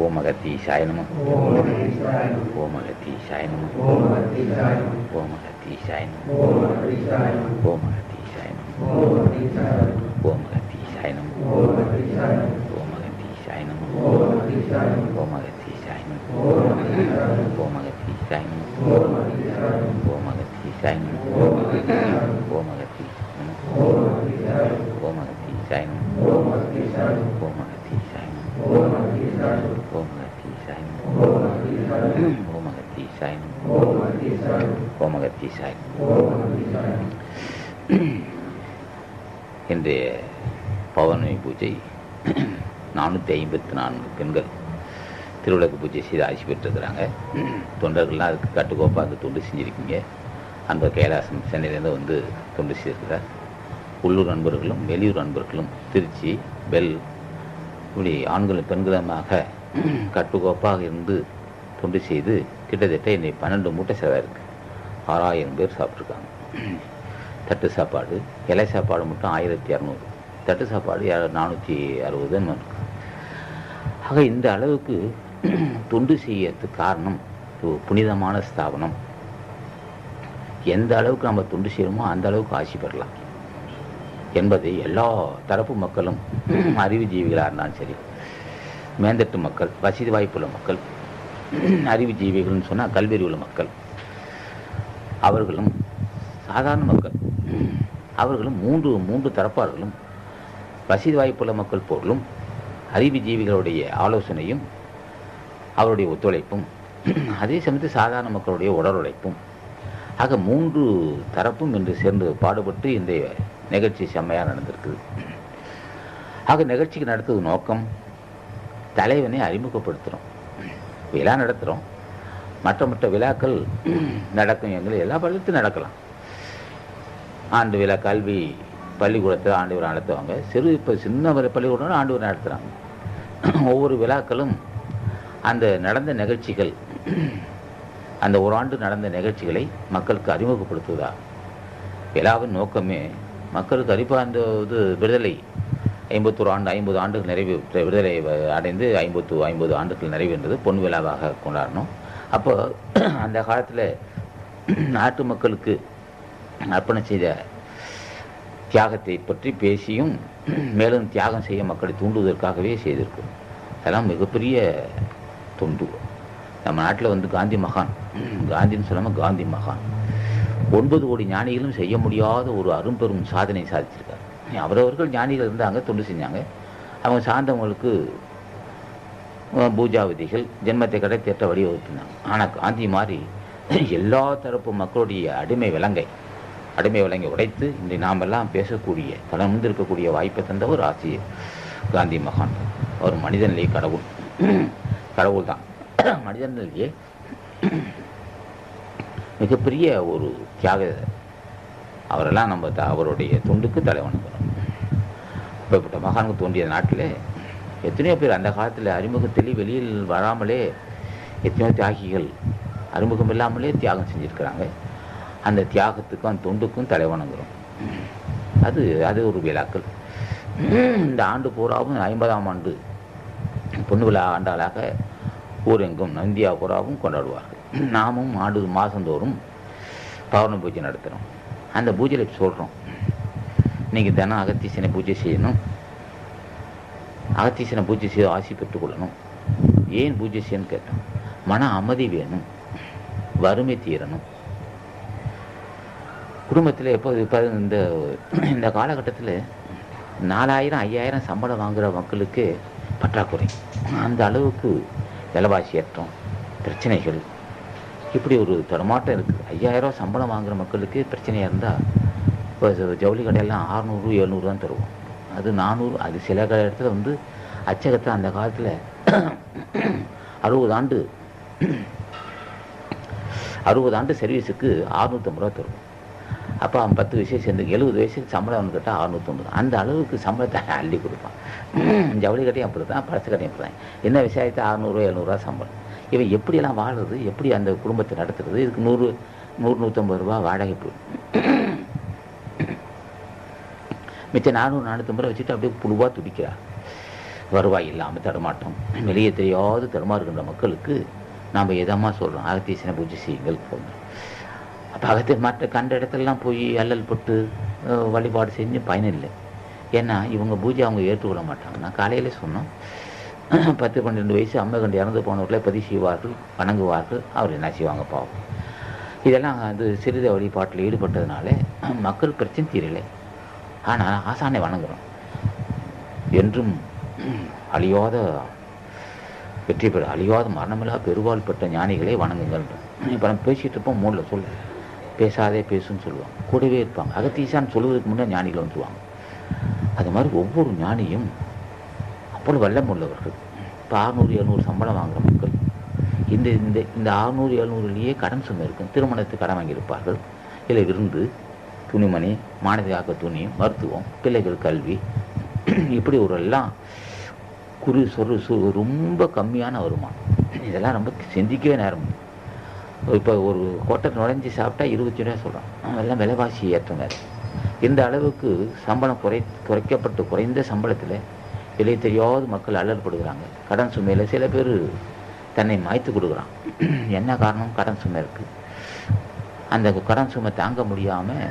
ஓம் அகத்தீசாய நம. ஓம் அகத்தீசாய நம. ஓம் அகத்தீசாய நம. ஓம் அகத்தீசாய நம. ஓம் அகத்தீசாய நம. ஓம் அகத்தீசாய நம. ஓம் அகத்தீசாய நம. ஓம் அகத்தீசாய நம. ஓம் அகத்தீசாய நம. ஓம் அகத்தீசாய நம. ஓம் அகத்தீசாய நம. ஓம் அகத்தீசாய நம. ஓம் அகத்தீசாய நம. ஓம் அகத்தீசாய நம. ஓம் அகத்தீசாய நம. ஓம் அகத்தீசாய நம. ஓம் அகத்தீசாய நம. இன்றைய பௌர்ணமி பூஜை 454 பெண்கள் திருவிளக்கு பூஜை செய்து ஆட்சி பெற்றிருக்கிறாங்க. தொண்டர்கள்லாம் அதுக்கு கட்டுக்கோப்பாக அந்த தொண்டு செஞ்சுருக்கீங்க. அந்த கைலாசம் சென்னையிலேருந்து வந்து தொண்டு செய்திருக்கிறார். உள்ளூர் நண்பர்களும் வெளியூர் நண்பர்களும் திருச்சி பெல் இப்படி ஆண்களும் பெண்களுமாக கட்டுக்கோப்பாக இருந்து தொண்டு செய்து கிட்டத்தட்ட இன்னைக்கு 12 மூட்டை செலவாக இருக்குது. 6000 பேர் சாப்பிட்ருக்காங்க. தட்டு சாப்பாடு, இலை சாப்பாடு மட்டும் 1200, தட்டு சாப்பாடு 460 இருக்கு. ஆக இந்த அளவுக்கு தொண்டு செய்யறதுக்கு காரணம் புனிதமான ஸ்தாபனம். எந்த அளவுக்கு நம்ம தொண்டு செய்யணுமோ அந்த அளவுக்கு ஆட்சி பெறலாம் என்பதை எல்லா தரப்பு மக்களும், அறிவுஜீவிகளாக இருந்தாலும் சரி, மேந்தட்டு மக்கள், வசதி வாய்ப்புள்ள மக்கள், அறிவுஜீவிகள்னு சொன்னால் கல்வி உள்ள மக்கள், அவர்களும் சாதாரண மக்கள், அவர்களும் மூன்று தரப்பார்களும் வசதி வாய்ப்புள்ள மக்கள் பொருளும் அறிவுஜீவிகளுடைய ஆலோசனையும் அவருடைய ஒத்துழைப்பும் அதே சமயத்தில் சாதாரண மக்களுடைய உடல் உழைப்பும் ஆக 3 தரப்பும் இன்று சேர்ந்து பாடுபட்டு இந்த நிகழ்ச்சி செம்மையாக நடந்திருக்குது. ஆக நிகழ்ச்சிக்கு நடத்துவது நோக்கம் தலைவனை அறிமுகப்படுத்துகிறோம். விழா நடத்துகிறோம். மற்ற விழாக்கள் நடக்கும். எங்களை எல்லா பள்ளியிலும் நடக்கலாம். ஆண்டு விழா கல்வி பள்ளிக்கூடத்தில் ஆண்டு விழா நடத்துவாங்க. இப்போ சின்ன பள்ளிக்கூடம் ஆண்டு விழா நடத்துகிறாங்க. ஒவ்வொரு விழாக்களும் அந்த நடந்த நிகழ்ச்சிகள், அந்த ஒரு ஆண்டு நடந்த நிகழ்ச்சிகளை மக்களுக்கு அறிமுகப்படுத்துவதா விழாவின் நோக்கமே. மக்களுக்கு அறிப்பா அந்த இது விடுதலை 50 ஆண்டுகள் நிறைவு விடுதலை அடைந்து 50 ஆண்டுகள் நிறைவு என்றது பொன் விழாவாக கொண்டாடணும். அப்போ அந்த காலத்தில் நாட்டு மக்களுக்கு அர்ப்பணம் செய்த தியாகத்தை பற்றி பேசியும் மேலும் தியாகம் செய்ய மக்களை தூண்டுவதற்காகவே செய்திருக்கும். அதெல்லாம் மிகப்பெரிய தொண்டு. நம்ம நாட்டில் வந்து காந்தி மகான், காந்தின்னு சொல்லாமல் காந்தி மகான் 9 கோடி ஞானிகளும் செய்ய முடியாத ஒரு அரும்பெரும் சாதனை சாதிச்சிருக்காரு. அவரவர்கள் ஞானிகள் இருந்தாங்க, தொண்டு செஞ்சாங்க. அவங்க சார்ந்தவங்களுக்கு பூஜா விதிகள் ஜென்மத்தை கடை தேற்ற வழிவகுத்தினாங்க. ஆனால் காந்தி மாதிரி எல்லா தரப்பு மக்களுடைய அடிமை விலங்கை உடைத்து இன்றைய நாமெல்லாம் பேசக்கூடிய தலை இருக்கக்கூடிய வாய்ப்பை தந்தவர் ஆசிரியர் காந்தி மகான். அவர் மனிதனிலேயே கடவுள் தான். மனிதனிலேயே மிகப்பெரிய ஒரு தியாக. அவரெல்லாம் நம்ம அவருடைய தொண்டுக்கு தலை வணங்குறோம். இப்படிப்பட்ட மகானுக்கு தோன்றிய நாட்டில் எத்தனையோ பேர் அந்த காலத்தில் அறிமுகத்திலே வெளியில் வராமலே எத்தனையோ தியாகிகள் அறிமுகம் இல்லாமலே தியாகம் செஞ்சுருக்கிறாங்க. அந்த தியாகத்துக்கும் அந்த தொண்டுக்கும் தலை வணங்குறோம். அது ஒரு விழாக்கள். இந்த ஆண்டு பூராவும் 50ஆம் ஆண்டு பொண்ணு விழா ஆண்டாளாக ஊரெங்கும் இந்தியா பூராவும் கொண்டாடுவார்கள். நாமும் மாதந்தோறும் பௌர்ணமி பூஜை நடத்துகிறோம். அந்த பூஜையில் சொல்கிறோம், நீங்கள் தினம் அகத்தீசனை பூஜை செய்யணும், அகத்தீசனை பூஜை செய்து ஆசி பெற்றுக்கொள்ளணும். ஏன் பூஜை செய்யணும்னு கேட்டோம். மன அமைதி வேணும், வறுமை தீரணும். குடும்பத்தில் இப்போ இந்த காலகட்டத்தில் 4000 5000 சம்பளம் வாங்குகிற மக்களுக்கு பற்றாக்குறை. அந்த அளவுக்கு விலைவாசி ஏற்றம், பிரச்சனைகள், இப்படி ஒரு தடுமாட்டம் இருக்குது. 5000 சம்பளம் வாங்குகிற மக்களுக்கு பிரச்சனையாக இருந்தால் இப்போ ஜவுளி கடையெல்லாம் 600 700 தான் தருவோம். அது 400. அது சில இடத்துல வந்து அச்சகத்தை அந்த காலத்தில் 60 ஆண்டு சர்வீஸுக்கு 650 ரூபா தருவோம். அப்போ அவன் 10 வயசு சேர்ந்து 70 வயசுக்கு சம்பளம் அவனு கேட்டால் 650. அந்த அளவுக்கு சம்பளத்தை அள்ளி கொடுப்பான். ஜவுளி கடையும் அப்படி தான், பழசு கடையும் அப்படி தான். என்ன விஷயத்தை 600 700 சம்பளம். இவன் எப்படியெல்லாம் வாழுறது, எப்படி அந்த குடும்பத்தை நடத்துறது? இதுக்கு 100 150 ரூபா வாடகை போடும். மிச்சம் 400 450 ரூபா வச்சுட்டு அப்படியே புழுவாக துடிக்கிறா. வருவாய் இல்லாமல் தடுமாட்டம், வெளியே தெரியாது தடுமாறுகின்ற மக்களுக்கு நாம் எதமாக சொல்கிறோம், அகத்தீசனை பூஜை செய்யுங்கள் போகணும். அப்போ அகத்திய மற்ற கண்ட இடத்துலலாம் போய் அல்லல் பட்டு வழிபாடு செஞ்சு பயனில்லை. ஏன்னா இவங்க பூஜை அவங்க ஏற்றுக்கொள்ள மாட்டாங்க. நான் காலையிலே சொன்னோம், 10-12 வயசு அம்மை கண்டு இறந்து போனவர்களை பதிவு செய்வார்கள், வணங்குவார்கள். அவர் என்ன செய்வாங்க பாவம். இதெல்லாம் சிறித வழிபாட்டில் ஈடுபட்டதுனால மக்கள் பிரச்சனை தீரலை. ஆனால் ஆசானை வணங்குகிறோம். என்றும் அழியாத வெற்றி பெற, அழியாத மரணமில்லா பெருவாள் பெற்ற ஞானிகளை வணங்குங்கள். இப்போ நம்ம பேசிகிட்டு இருப்போம், மூணில் சொல்லு பேசாதே பேசுன்னு சொல்லுவாங்க, கூடவே இருப்பாங்க. அகத்தீசான்னு சொல்லுவதற்கு முன்னே ஞானிகள் வந்துடுவாங்க. அது மாதிரி ஒவ்வொரு ஞானியும் அவ்வளோ வல்லம் உள்ளவர்கள். இப்போ 600-700 சம்பளம் வாங்குகிற மக்கள் இந்த இந்த இந்த 600-700லேயே கடன் சுமை இருக்கும். திருமணத்துக்கு கடன் வாங்கியிருப்பார்கள், இல்லை விருந்து, துணிமணி, மானதிகாக்க துணி, மருத்துவம், பிள்ளைகள் கல்வி, இப்படி ஒரு எல்லாம் ரொம்ப கம்மியான வருமானம். இதெல்லாம் ரொம்ப சிந்திக்கவே நேரம். இப்போ ஒரு ஹோட்டல் நுழைஞ்சி சாப்பிட்டா 20 ரூபா சொல்கிறான். எல்லாம் விலைவாசி ஏற்றம் வேறு. இந்த அளவுக்கு சம்பளம் குறைக்கப்பட்டு குறைந்த சம்பளத்தில் விலை தெரியாத மக்கள் அல்லல்படுகிறாங்க. கடன் சுமையில் சில பேர் தன்னை மாய்த்து கொடுக்குறான். என்ன காரணம்? கடன் சுமை இருக்குது. அந்த கடன் சுமை தாங்க முடியாமல்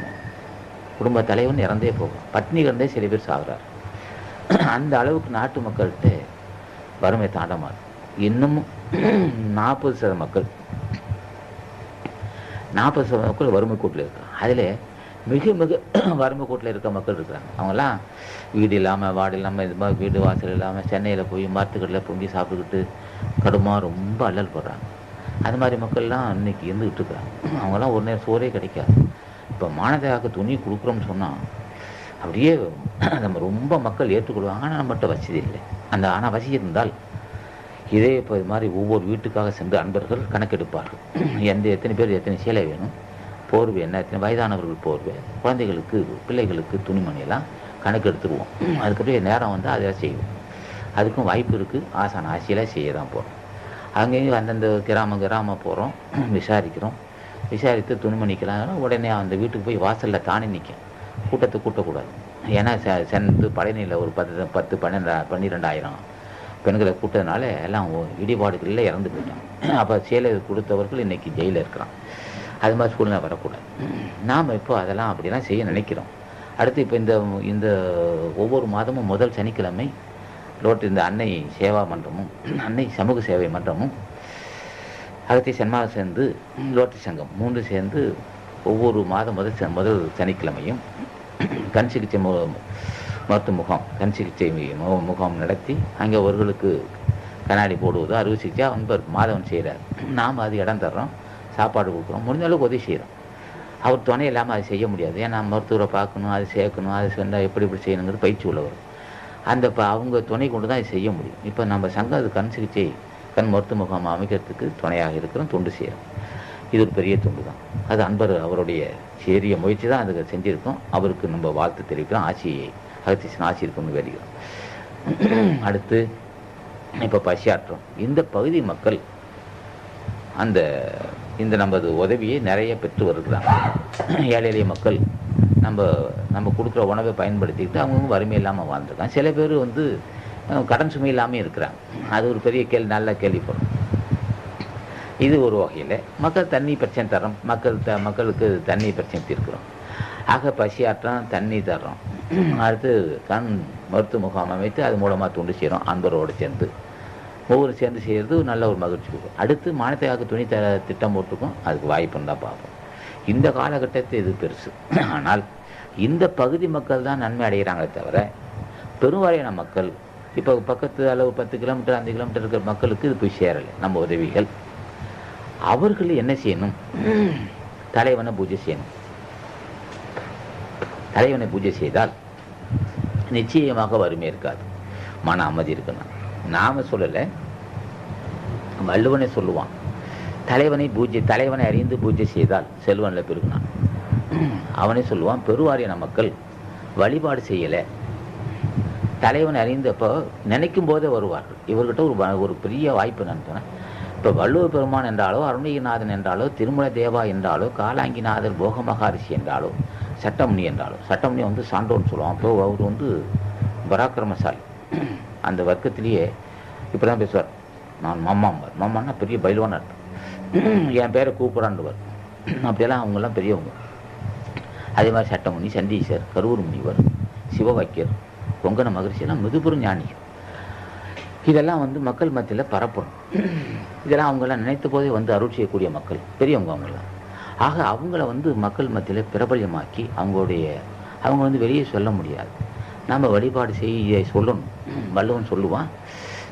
குடும்ப தலைவன் இறந்தே போகும். பட்னி கிடந்தே சில பேர் சாகுறார். அந்த அளவுக்கு நாட்டு மக்கள்கிட்ட வறுமை தாண்டமாது. இன்னமும் 40% மக்கள் வறுமை கோட்டில் இருக்காங்க. அதில் மிக வறுமை கோட்டில் இருக்க மக்கள் இருக்கிறாங்க. அவங்கெல்லாம் வீடு இல்லாமல், வார்டு இல்லாமல், இது மாதிரி வீடு வாசல் இல்லாமல் சென்னையில் போய் மரத்துக்கட்டில் பொங்கி சாப்பிட்டுக்கிட்டு கடுமாக ரொம்ப அல்லல் படுறாங்க. அது மாதிரி மக்கள்லாம் இன்றைக்கி இருந்துக்கிட்டு இருக்கிறாங்க. அவங்களாம் ஒரு நேரம் சோறே கிடைக்காது. இப்போ மானதிகாக்க துணி கொடுக்குறோம்னு சொன்னால் அப்படியே நம்ம ரொம்ப மக்கள் ஏற்றுக்கொள்வாங்க. ஆனால் நம்மகிட்ட வசதி இல்லை. ஆனால் வசதி இருந்தால் இதே இப்போ இது மாதிரி ஒவ்வொரு வீட்டுக்காக சென்று அன்பர்கள் கணக்கெடுப்பார்கள். எத்தனை பேர் எத்தனை சேலை வேணும், போர்வை என்ன, எத்தனை வயதானவர்கள் போர்வை, குழந்தைகளுக்கு பிள்ளைகளுக்கு துணிமணியெல்லாம் கணக்கு எடுத்துருவோம். அதுக்கப்புறம் நேரம் வந்து அதை செய்வோம். அதுக்கும் வாய்ப்பு இருக்குது. ஆசான ஆசையில் செய்ய தான் போகிறோம். அங்கேயும் அந்தந்த கிராமம் போகிறோம், விசாரித்து துணிமணிக்கெல்லாம் உடனே அந்த வீட்டுக்கு போய் வாசலில் தானே நிற்கும். கூட்டத்தை கூட்டக்கூடாது. ஏன்னா சென்று பழனியில் ஒரு 10-12,000 பெண்களை கூட்டதுனால எல்லாம் இடிபாடுகளில் இறந்து போயிட்டாங்க. அப்போ சேலை கொடுத்தவர்கள் இன்றைக்கி ஜெயிலில் இருக்கிறான். அது மாதிரி சூழ்நிலை வரக்கூடாது. நாம் இப்போ அதெல்லாம் அப்படிலாம் செய்ய நினைக்கிறோம். அடுத்து இப்போ இந்த ஒவ்வொரு மாதமும் முதல் சனிக்கிழமை இந்த அன்னை சேவா மன்றமும் அன்னை சமூக சேவை மன்றமும் அகத்திய சன்மானம் சேர்ந்து லோட்டரி சங்கம் 3 சேர்ந்து ஒவ்வொரு மாதம் முதல் சனிக்கிழமையும் கண் சிகிச்சை மருத்துவ முகாம், கண் சிகிச்சை முகாம் நடத்தி அங்கே அவர்களுக்கு கண்ணாடி போடுவது, அறுவை சிகிச்சை மாதவன் செய்கிறார். நாம் அது இடம் தர்றோம், சாப்பாடு கொடுக்குறோம், முடிஞ்ச அளவுக்கு உதவி செய்கிறோம். அவர் துணை இல்லாமல் அது செய்ய முடியாது. ஏன்னா மருத்துவரை பார்க்கணும், அது சேர்க்கணும், அது சொன்னால் எப்படி செய்யணுங்கிறது பயிற்சி உள்ளவர். அவங்க துணை கொண்டு தான் அது செய்ய முடியும். இப்போ நம்ம சங்கம் அது கண் சிகிச்சை கண் மருத்துவ முகாம் அமைக்கிறதுக்கு துணையாக இருக்கிறோம், தொண்டு செய்கிறோம். இது ஒரு பெரிய தொண்டு தான். அது அன்பர் அவருடைய சேரிய முயற்சி தான் அதுக்கு செஞ்சுருக்கோம். அவருக்கு நம்ம வாழ்த்து தெரிவிக்கிறோம். அகத்தீசன் ஆட்சி இருக்குன்னு வேடிக்கிறோம். அடுத்து இப்போ பசியாற்றம். இந்த பகுதி மக்கள் இந்த நமது உதவியை நிறைய பெற்று வருகிறாங்க. ஏழை எளிய மக்கள் நம்ம கொடுக்குற உணவை பயன்படுத்திக்கிட்டு அவங்க வறுமை இல்லாமல் வாழ்ந்துருக்காங்க. சில பேர் கடன் சுமை இல்லாமல் இருக்கிறாங்க. அது ஒரு பெரிய நல்ல கேள்விப்படும். இது ஒரு வகையில் மக்கள் தண்ணி பிரச்சனை தர்றோம். மக்களுக்கு தண்ணி பிரச்சனை தீர்க்கிறோம். ஆக பசியாற்றம், தண்ணி தர்றோம். அடுத்து கண் மருத்துவ முகாம் அமைத்து அது மூலமாக தொண்டு செய்கிறோம். அன்பரோடு சேர்ந்து ஒவ்வொரு சேர்ந்து செய்கிறது நல்ல ஒரு மகிழ்ச்சி கொடுக்கும். அடுத்து மானதிகாக்க துணி திட்டம் போட்டுக்கும். அதுக்கு வாய்ப்புன்னு தான் பார்ப்போம். இந்த காலகட்டத்தில் இது பெருசு. ஆனால் இந்த பகுதி மக்கள் தான் நன்மை அடைகிறாங்களே தவிர பெருவாரியான மக்கள் இப்போ பக்கத்து அளவு 10 கிலோமீட்டர் 5 கிலோமீட்டர் இருக்கிற மக்களுக்கு இது போய் சேரலை. நம்ம உதவிகள் அவர்கள் என்ன செய்யணும்? தலைவனை பூஜை செய்யணும். தலைவனை பூஜை செய்தால் நிச்சயமாக வறுமை இருக்காது, மன அமைதி இருக்கணும். நாம சொல்லலை, வள்ளுவனை சொல்லுவான். தலைவனை அறிந்து பூஜை செய்தால் செல்வனில் பெருகினான். அவனே சொல்லுவான், பெருவாரியான மக்கள் வழிபாடு செய்யலை, தலைவனை அறிந்தப்போ நினைக்கும் போதே வருவார்கள். இவர்கிட்ட ஒரு பெரிய வாய்ப்பு நினைப்பேன். இப்போ வள்ளுவ பெருமான் என்றாலோ, அருணகிரிநாதன் என்றாலோ, திருமல தேவா என்றாலோ, காலாங்கிநாதர் போகமகாரிஷி என்றாலோ, சட்டமுனி என்றாலோ, சட்டமுனி சான்றோன்னு சொல்லுவான். அப்போ அவர் பராக்கிரமசாலி. அந்த வர்க்கத்திலேயே இப்படி தான் பேசுவார். நான் மாமாம்பார். மாமான்னா பெரிய பயில்வான அர்த்தம். என் பேரை கூப்பிடாண்டுவார். அப்படியெல்லாம் அவங்கெல்லாம் பெரியவங்க. அதே மாதிரி சட்டமுனி, சண்டீசர், கரூர் முனிவர், சிவவாக்கியர், கொங்கண மகரிஷியெல்லாம் மிகப்பெரும் ஞானி. இதெல்லாம் வந்து மக்கள் மத்தியில் பரப்பணும். இதெல்லாம் அவங்களாம் நினைத்த போதே வந்து அருள் செய்யக்கூடிய மக்கள், பெரியவங்க அவங்களாம். ஆக அவங்கள வந்து மக்கள் மத்தியில் பிரபல்யமாக்கி அவங்க வந்து வெளியே சொல்ல முடியாது. நம்ம வழிபாடு செய்ய சொல்லணும். வள்ளுவன் சொல்லுவான்,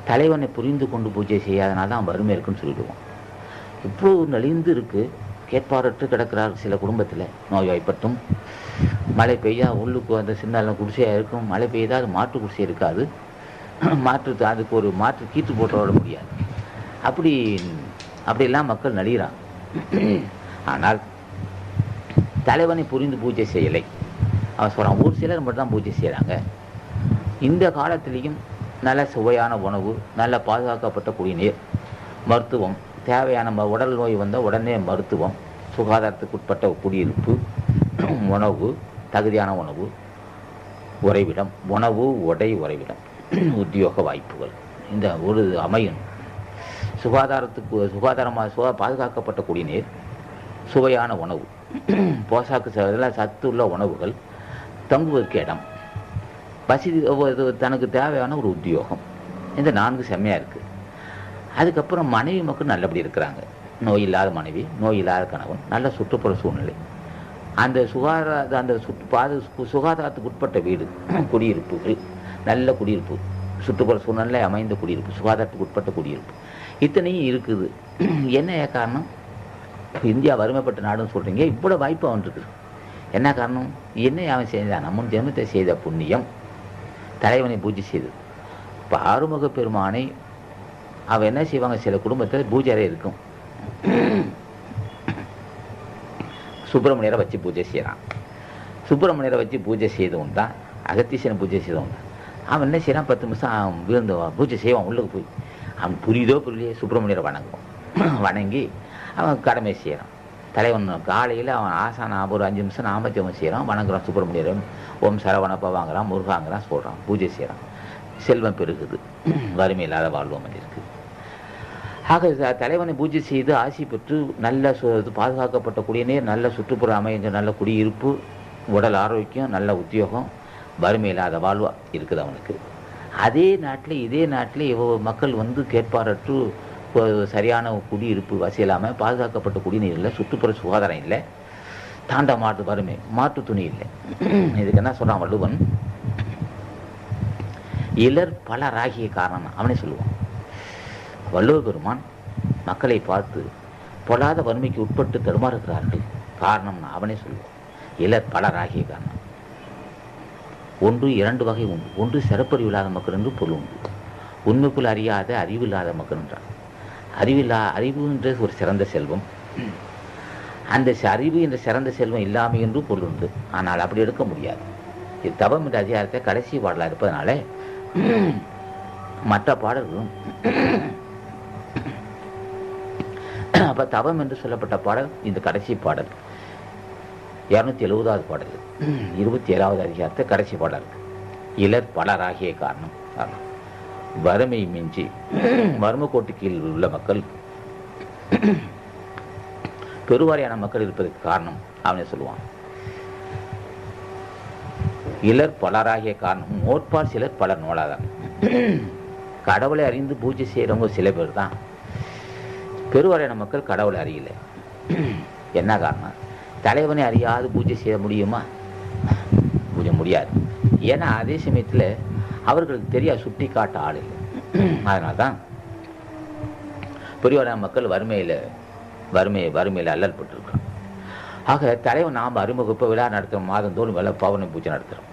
தலைவனை புரிந்து கொண்டு பூஜை செய்யாதனால தான் வறுமை இருக்குன்னு சொல்லிடுவான். இவ்வளோ நலிந்து இருக்குது, கேட்பாரற்று கிடக்கிறார். சில குடும்பத்தில் நோய்வாய்ப்பட்டும், மழை பெய்யா உள்ளுக்கு அந்த சின்ன குடிசையாக இருக்கும், மழை பெய்தால் அது மாற்று குடிசை இருக்காது, அதுக்கு ஒரு மாற்று கீற்று போட்டு விட முடியாது. அப்படியெல்லாம் மக்கள் நலிகிறாங்க. ஆனால் தலைவனை புரிந்து பூஜை செய்யலை. அவன் சொல்கிறான், ஒரு சிலர் மட்டும் தான் பூஜை செய்கிறாங்க. இந்த காலத்திலையும் நல்ல சுவையான உணவு, நல்ல பாதுகாக்கப்பட்ட குடிநீர், மருத்துவம், தேவையான உடல் நோய் வந்தால் உடனே மருத்துவம், சுகாதாரத்துக்குட்பட்ட குடியிருப்பு, உணவு, தகுதியான உணவு, உறைவிடம், உணவு, உடை, உறைவிடம், உத்தியோக வாய்ப்புகள், இந்த ஒரு அமையும். சுகாதாரமாக பாதுகாக்கப்பட்ட குடிநீர், சுவையான உணவு, போசாக்கு சத்து உள்ள உணவுகள், தங்குவதற்கு இடம், வசதி, தனக்கு தேவையான ஒரு உத்தியோகம், இந்த 4 செம்மையாக இருக்குது. அதுக்கப்புறம் மனைவி மக்கள் நல்லபடி இருக்கிறாங்க. நோய் இல்லாத மனைவி, நோய் இல்லாத கணவன், நல்ல சுற்றுப்புற சூழ்நிலை, அந்த சுகாதாரத்துக்கு உட்பட்ட வீடு, குடியிருப்புகள், நல்ல குடியிருப்பு, சுற்றுப்புற சூழ்நிலை அமைந்த குடியிருப்பு, சுகாதாரத்துக்கு உட்பட்ட குடியிருப்பு, இத்தனையும் இருக்குது. என்ன காரணம்? இந்தியா வறுமைப்பட்ட நாடுன்னு சொல்கிறீங்க, இவ்வளோ வாய்ப்பு அவன் இருக்குது. என்ன காரணம்? என்ன அவன் செய்தான்? நம்ம ஜென்மத்தை செய்த புண்ணியம், தலைவனை பூஜை செய்தது. இப்போ ஆறுமுக பெருமானை அவன் என்ன செய்வாங்க, சில குடும்பத்தில் பூஜை அறை இருக்கும், சுப்பிரமணியரை வச்சு பூஜை செய்கிறான். சுப்பிரமணியரை வச்சு பூஜை செய்தவன் தான், அகத்தீசனை பூஜை செய்தவன் தான். அவன் என்ன செய்கிறான், 10 நிமிஷம் விழுந்து பூஜை செய்வான். உள்ளுக்கு போய் அவன் புரியுதோ புரியலையே சுப்பிரமணியரை வணங்கி அவன் கடமை செய்கிறான். தலைவன் காலையில் அவன் ஆசான ஒரு 5 நிமிஷம் நாமஜபம் செய்கிறான், வணங்குறான் சுப்பிரமணியர், ஓம் சரவணப்பா வாங்குறான், முருகாங்கிறான், சொல்கிறான், பூஜை செய்கிறான். செல்வம் பெருகுது, வறுமை இல்லாத வாழ்வம் இருக்குது. ஆக தலைவனை பூஜை செய்து ஆசி பெற்று நல்ல பாதுகாக்கப்பட்ட குடிநீர், நல்ல சுற்றுப்புற அமைஞ்ச நல்ல குடியிருப்பு, உடல் ஆரோக்கியம், நல்ல உத்தியோகம், வறுமை இல்லாத வாழ்வா இருக்குது அவனுக்கு. இதே நாட்டில் மக்கள் வந்து கேட்பாரற்று சரியான குடியிருப்பு வசதி இல்லாமல், பாதுகாக்கப்பட்ட குடிநீர் இல்லை, சுற்றுப்புற சுகாதாரம் இல்லை, தாண்ட மாட்டு வறுமை, மாட்டு துணி இல்லை. இதுக்கு என்ன சொல்கிறான் வள்ளுவன், இலர் பலராகிய காரணம் அவனே சொல்லுவான். வள்ளுவ பெருமான் மக்களை பார்த்து பொல்லாத வறுமைக்கு உட்பட்டு தடுமாறுகிறார்கள், காரணம்னா அவனே சொல்லுவான். இலர் பலராகிய காரணம். 1, 2 வகை உண்டு. ஒன்று சிறப்பறிவு இல்லாத மக்கள் என்று பொருள் உண்டு. உண்மைக்குள் அறியாத அறிவில்லாத மக்கள் என்றார். அறிவுன்றது ஒரு சிறந்த செல்வம். அந்த அறிவு என்ற சிறந்த செல்வம் இல்லாமை என்று பொருள் உண்டு. ஆனால் அப்படி எடுக்க முடியாது. இது தவம் என்ற அதிகாரத்தை கடைசி பாடலாக இருப்பதனால மற்ற பாடல்களும் அப்போ தவம் என்று சொல்லப்பட்ட பாடல் இந்த கடைசி பாடல் 270வது பாடல், 27வது அதிகாரத்தை கடைசி பாடல். இலர் பலராகிய காரணம், வறுமை மிஞ்சி வறுமை கோட்டு கீழ் உள்ள மக்கள் பெருவாரியான மக்கள் இருப்பதற்கு காரணம் அவனே சொல்லுவான். இலர் பலராகிய காரணம், மோற்பால் சிலர் பலர் நோடாதான். கடவுளை அறிந்து பூஜை செய்கிறவங்க சில பேர் தான். பெருவாரியான மக்கள் கடவுளை அறியல. என்ன காரணம்? தலைவனை அறியாது பூஜை செய்ய முடியுமா? பூஜை முடியாது. ஏன்னா அதே சமயத்தில் அவர்களுக்கு தெரியாது, சுட்டி காட்ட ஆள் இல்லை. அதனால தான் பெரியவரான மக்கள் வறுமையில் அல்லல்பட்டுருக்கிறோம். ஆக தலைவன் நாம் அறிமுகப்ப விழா நடத்துகிறோம், மாதந்தோறும் வெள்ள பௌர்ணமி பூஜை நடத்துகிறோம்.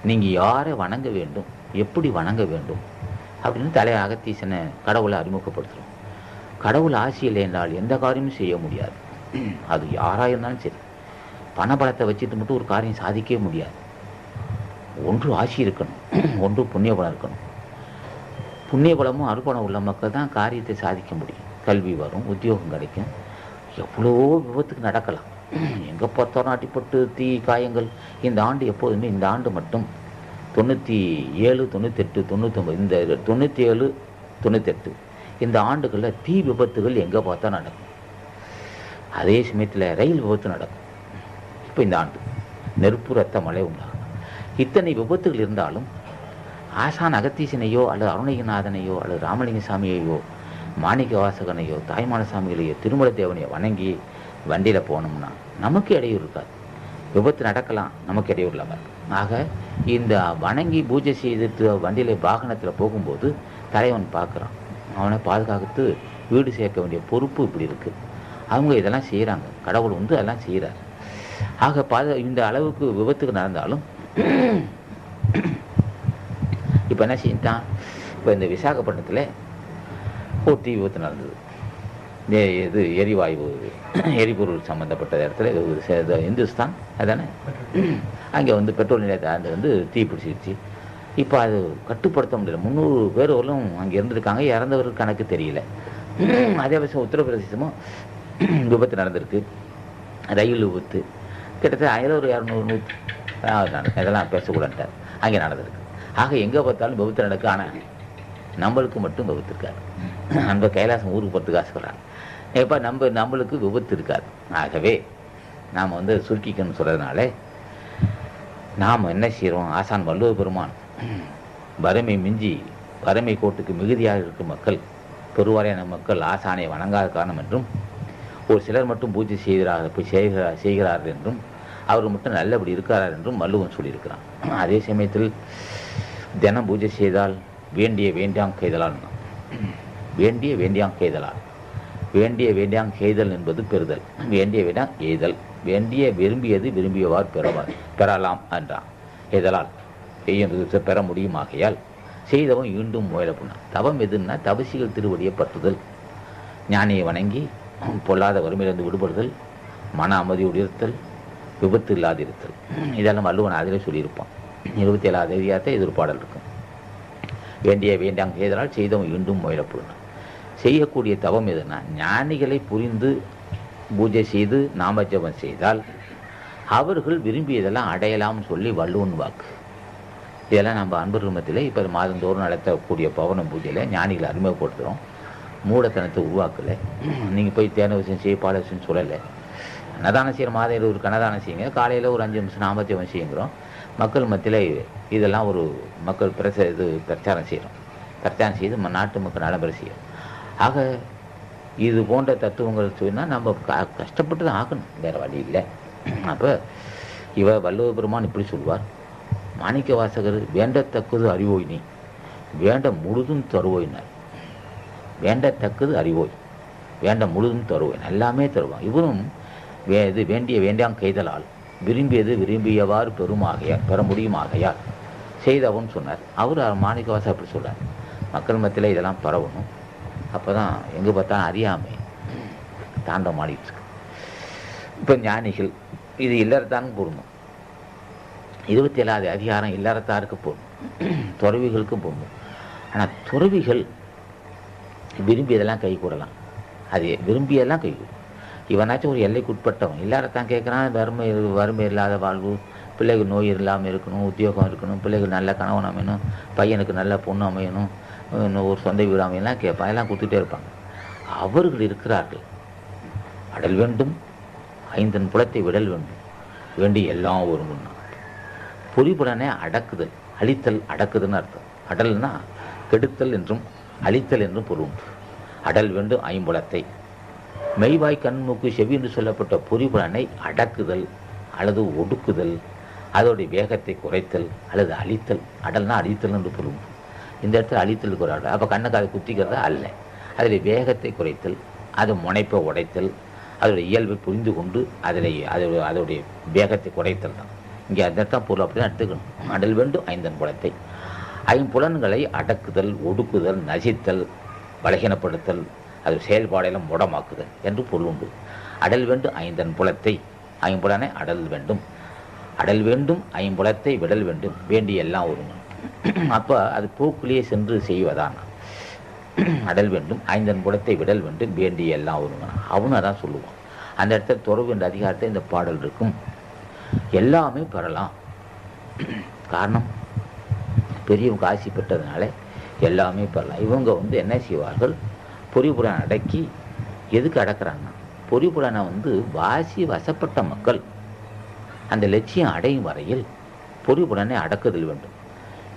நீங்கள் யாரை வணங்க வேண்டும், எப்படி வணங்க வேண்டும் அப்படின்னு தலைவர் அகத்தீசனை கடவுளை அறிமுகப்படுத்துகிறோம். கடவுள் ஆசி இல்லை என்றால் எந்த காரியமும் செய்ய முடியாது. அது யாராக இருந்தாலும் சரி, பணபலத்தை வச்சுட்டு மட்டும் ஒரு காரியம் சாதிக்கவே முடியாது. ஒன்று ஆசி இருக்கணும், ஒன்று புண்ணியபலம் இருக்கணும். புண்ணியபலமும் அருப்பணம் உள்ள மக்கள் தான் காரியத்தை சாதிக்க முடியும். கல்வி வரும், உத்தியோகம் கிடைக்கும். எவ்வளவோ விபத்துக்கு நடக்கலாம், எங்கே பார்த்தாலும் அடிப்பட்டு தீ காயங்கள். இந்த ஆண்டு எப்போதுமே, இந்த ஆண்டு மட்டும் 97, 98, 99 இந்த 97, 98 இந்த ஆண்டுகளில் தீ விபத்துகள் எங்கே பார்த்தா நடக்கும். அதே சமயத்தில் ரயில் விபத்து நடக்கும். இப்போ இந்த ஆண்டு நெருப்பு ரத்த மழை உண்டாகும். இத்தனை விபத்துகள் இருந்தாலும் ஆசான் அகத்தீசனையோ அல்லது அருணகிரிநாதனையோ அல்லது ராமலிங்க சாமியையோ மாணிக்க வாசகனையோ தாய்மான சாமிகளையோ திருமல தேவனையோ வணங்கி வண்டியில் போனோம்னா நமக்கு இடையூறு இருக்காது. விபத்து நடக்கலாம், நமக்கு இடையூறு இல்லாமல். ஆக இந்த வணங்கி பூஜை செய்துட்டு வண்டியில் வாகனத்தில் போகும்போது தலைவன் பார்க்குறான், அவனை பாதுகாத்து வீடு சேர்க்க வேண்டிய பொறுப்பு இப்படி இருக்குது. அவங்க இதெல்லாம் செய்கிறாங்க, கடவுள் வந்து அதெல்லாம் செய்கிறார். ஆக இந்த அளவுக்கு விபத்துக்கு நடந்தாலும் இப்போ என்ன செஞ்சான், இப்போ இந்த விசாகப்பட்டினத்தில் ஒரு தீ விபத்து நடந்தது. இது எரிபொருள் சம்மந்தப்பட்ட இடத்துல இந்துஸ்தான் அதானே, அங்கே வந்து பெட்ரோல் நிலையத்தை வந்து தீ பிடிச்சிருச்சு. இப்போ அது கட்டுப்படுத்த முடியல. 300 பேர் வரலும் அங்கே இருந்திருக்காங்க, இறந்தவர்கள் கணக்கு தெரியல. அதே வருஷம் உத்தரப்பிரதேசமும் விபத்து நடந்திருக்கு, ரயில் விபத்து. கிட்டத்தட்ட 100, 200, 100 இதெல்லாம் பேசக்கூடாது, அங்கே நடந்திருக்கு. ஆக எங்கே பார்த்தாலும் விபத்து நடக்கு. ஆனால் நம்மளுக்கு மட்டும் விபத்து இருக்காது. நம்ம கைலாசம் ஊருக்கு போகிறதுக்கு ஆசைப்படுறாங்க. இப்போ நம்மளுக்கு விபத்து இருக்காது. ஆகவே நாம் வந்து சுருக்கிக்கணும்னு சொல்கிறதுனால நாம் என்ன செய்கிறோம், ஆசான் வள்ளுவ பெருமான் வறுமை மிஞ்சி வறுமை கோட்டுக்கு மிகுதியாக இருக்கும் மக்கள், பெருவாரியான மக்கள் ஆசானை வணங்காத காரணம் என்றும், ஒரு சிலர் மட்டும் பூஜை செய்கிறார்கள் என்றும், அவர் மட்டும் நல்லபடி இருக்கிறார் என்றும் வள்ளுவன் சொல்லியிருக்கிறான். அதே சமயத்தில் தினம் பூஜை செய்தால் வேண்டியாங் கைதலால், வேண்டியாங் கைதல் என்பது பெறுதல், வேண்டியாங் எய்தல், விரும்பியது விரும்பியவார் பெறலாம் என்றான். எதலால் பெற முடியுமாகையால் செய்தவன் ஈண்டும் முயலப்புனா. தவம் எதுன்னா தபசிகள் திருவடியை பற்றுதல், ஞானியை வணங்கி பொல்லாத வறுமையிலிருந்து விடுபடுதல், மன அமைதியோடு இருத்தல், விபத்து இல்லாதிருத்தல். இதெல்லாம் வள்ளுவன் அதிலே சொல்லியிருப்பான். 27வது அதிகாரத்தை இது ஒரு பாடல் இருக்கும். வேண்டியாங்க செய்தனால் செய்தவன் ஈண்டும் முயலப்புனா. செய்யக்கூடிய தவம் எதுனா ஞானிகளை புரிந்து பூஜை செய்து நாமஜபம் செய்தால் அவர்கள் விரும்பியதெல்லாம் அடையலாம்னு சொல்லி வள்ளுவன் வாக்கு. இதெல்லாம் நம்ம அன்பர்கள் மத்தியில் இப்போ மாதந்தோறும் நடத்தக்கூடிய பவன பூஜையில் ஞானிகளை அறிமுகப்படுத்துகிறோம். மூடத்தனத்தை உருவாக்கலை. நீங்கள் போய் தேன விஷயம் செய்ய பாட விஷயம் சொல்லலை. அன்னதானம் செய்கிற மாதம் ஒரு கனதானம் செய்யுங்க, காலையில் ஒரு 5 நிமிஷம் நாமஜபம் செய்யுங்கிறோம். மக்கள் மத்தியில் இதெல்லாம் ஒரு மக்கள் பிரச்சாரம் செய்கிறோம். பிரச்சாரம் செய்து நாட்டு மக்கள் நலம்பெற செய்யும். ஆக இது போன்ற தத்துவங்கள் சொன்னால் நம்ம கஷ்டப்பட்டு தான் ஆகணும், வேறு வழி இல்லை. அப்போ வள்ளுவ பெருமான் இப்படி சொல்வார், மாணிக்க வாசகர் வேண்டத்தக்கது அறிவோய் நீ வேண்ட முழுதும் தருவோயினார். வேண்டத்தக்கது அறிவோய், வேண்ட முழுதும் தருவோய், எல்லாமே தருவான். இவரும் இது வேண்டியாங் கைதலால் விரும்பியது விரும்பியவாறு பெற முடியுமாகையால் செய்தவன் சொன்னார். அவர் மாணிக்க வாசகர் அப்படி சொல்கிறார். மக்கள் மத்தியில் இதெல்லாம் பரவணும். அப்போ தான் எங்கே பார்த்தாலும் அறியாமை தாண்டம் ஆடிட்டு இருக்கு. இப்போ ஞானிகள் இது இல்லறத்தானும் பொருந்தும். 27வது அதிகாரம் இல்லறத்தாருக்கு பொருந்தும், துறவிகளுக்கும் பொருந்தும். ஆனால் துறவிகள் விரும்பியதெல்லாம் கை கூடலாம், அது விரும்பியதெல்லாம் கை கூடும். இவனாச்சும் ஒரு எல்லைக்கு உட்பட்டவன் இல்லறத்தான் கேட்குறான். வறுமை இல்லாத வாழ்வு, பிள்ளைகள் நோய் இல்லாமல் இருக்கணும், உத்தியோகம் இருக்கணும், பிள்ளைகள் நல்ல கணவன் அமையணும், பையனுக்கு நல்ல பொண்ணு அமையணும், ஒரு சொந்த வீடு அமையெல்லாம் கேட்பான். எல்லாம் கொடுத்துட்டே இருப்பாங்க. அவர்கள் இருக்கிறார்கள். அடல் வேண்டும், 5 புலத்தை விடல் வேண்டும், வேண்டி எல்லாம் ஒருங்குன்னா. பொறிபுலனே அடக்குதல், அழித்தல், அடக்குதுன்னு அர்த்தம். அடல்னா கெடுத்தல் என்றும் அழித்தல் என்றும் பொருள் உண்டு. அடல் வேண்டும் 5 மெய்வாய் கண் மூக்கு செவி என்று சொல்லப்பட்ட பொறிபுலனை அடக்குதல் அல்லது ஒடுக்குதல், அதோடைய வேகத்தை குறைத்தல் அல்லது அழித்தல். அடல்னா அழித்தல் என்று பொருள் உண்டு. இந்த இடத்துல அழித்தலுக்கு ஒரு அடல். அப்போ கண்ணுக்கு அதை குத்திக்கிறதா அல்ல. அதில் வேகத்தை குறைத்தல், அது முனைப்பை உடைத்தல், அதோடைய இயல்பை புரிந்து கொண்டு அதோடைய வேகத்தை குறைத்தல் தான் இங்கே. அந்த இடத்தான் பொருள் அப்படி தான் எடுத்துக்கணும். அடல் வேண்டும் 5 புலத்தை, 5 அடக்குதல், ஒடுக்குதல், நசித்தல், பலகீனப்படுத்தல், அது செயல்பாடெல்லாம் முடமாக்குதல் என்று பொருள் உண்டு. அடல் வேண்டும் 5 புலத்தை, 5 அடல் வேண்டும். அடல் வேண்டும் 5 விடல் வேண்டும், வேண்டி எல்லாம் ஒருங்க. அப்போ அது போக்குலேயே சென்று செய்வதான். அடல் வேண்டும் 5 விடல் வேண்டும், வேண்டி எல்லாம் ஒருங்க. அவனு அதான் சொல்லுவான். அந்த இடத்துல துறவு என்ற அதிகாரத்தை இந்த பாடல் இருக்கும். எல்லாமே பெறலாம். காரணம் பெரியவங்க ஆசி பெற்றதுனால எல்லாமே பெறலாம். இவங்க வந்து என்ன செய்வார்கள், பொறிபுலனை அடக்கி, எதுக்கு அடக்கிறாங்கன்னா, பொறிபுலனை வந்து வாசி வசப்பட்ட மக்கள் அந்த லட்சியம் அடையும் வரையில் பொறிபுலனை அடக்குதல் வேண்டும்.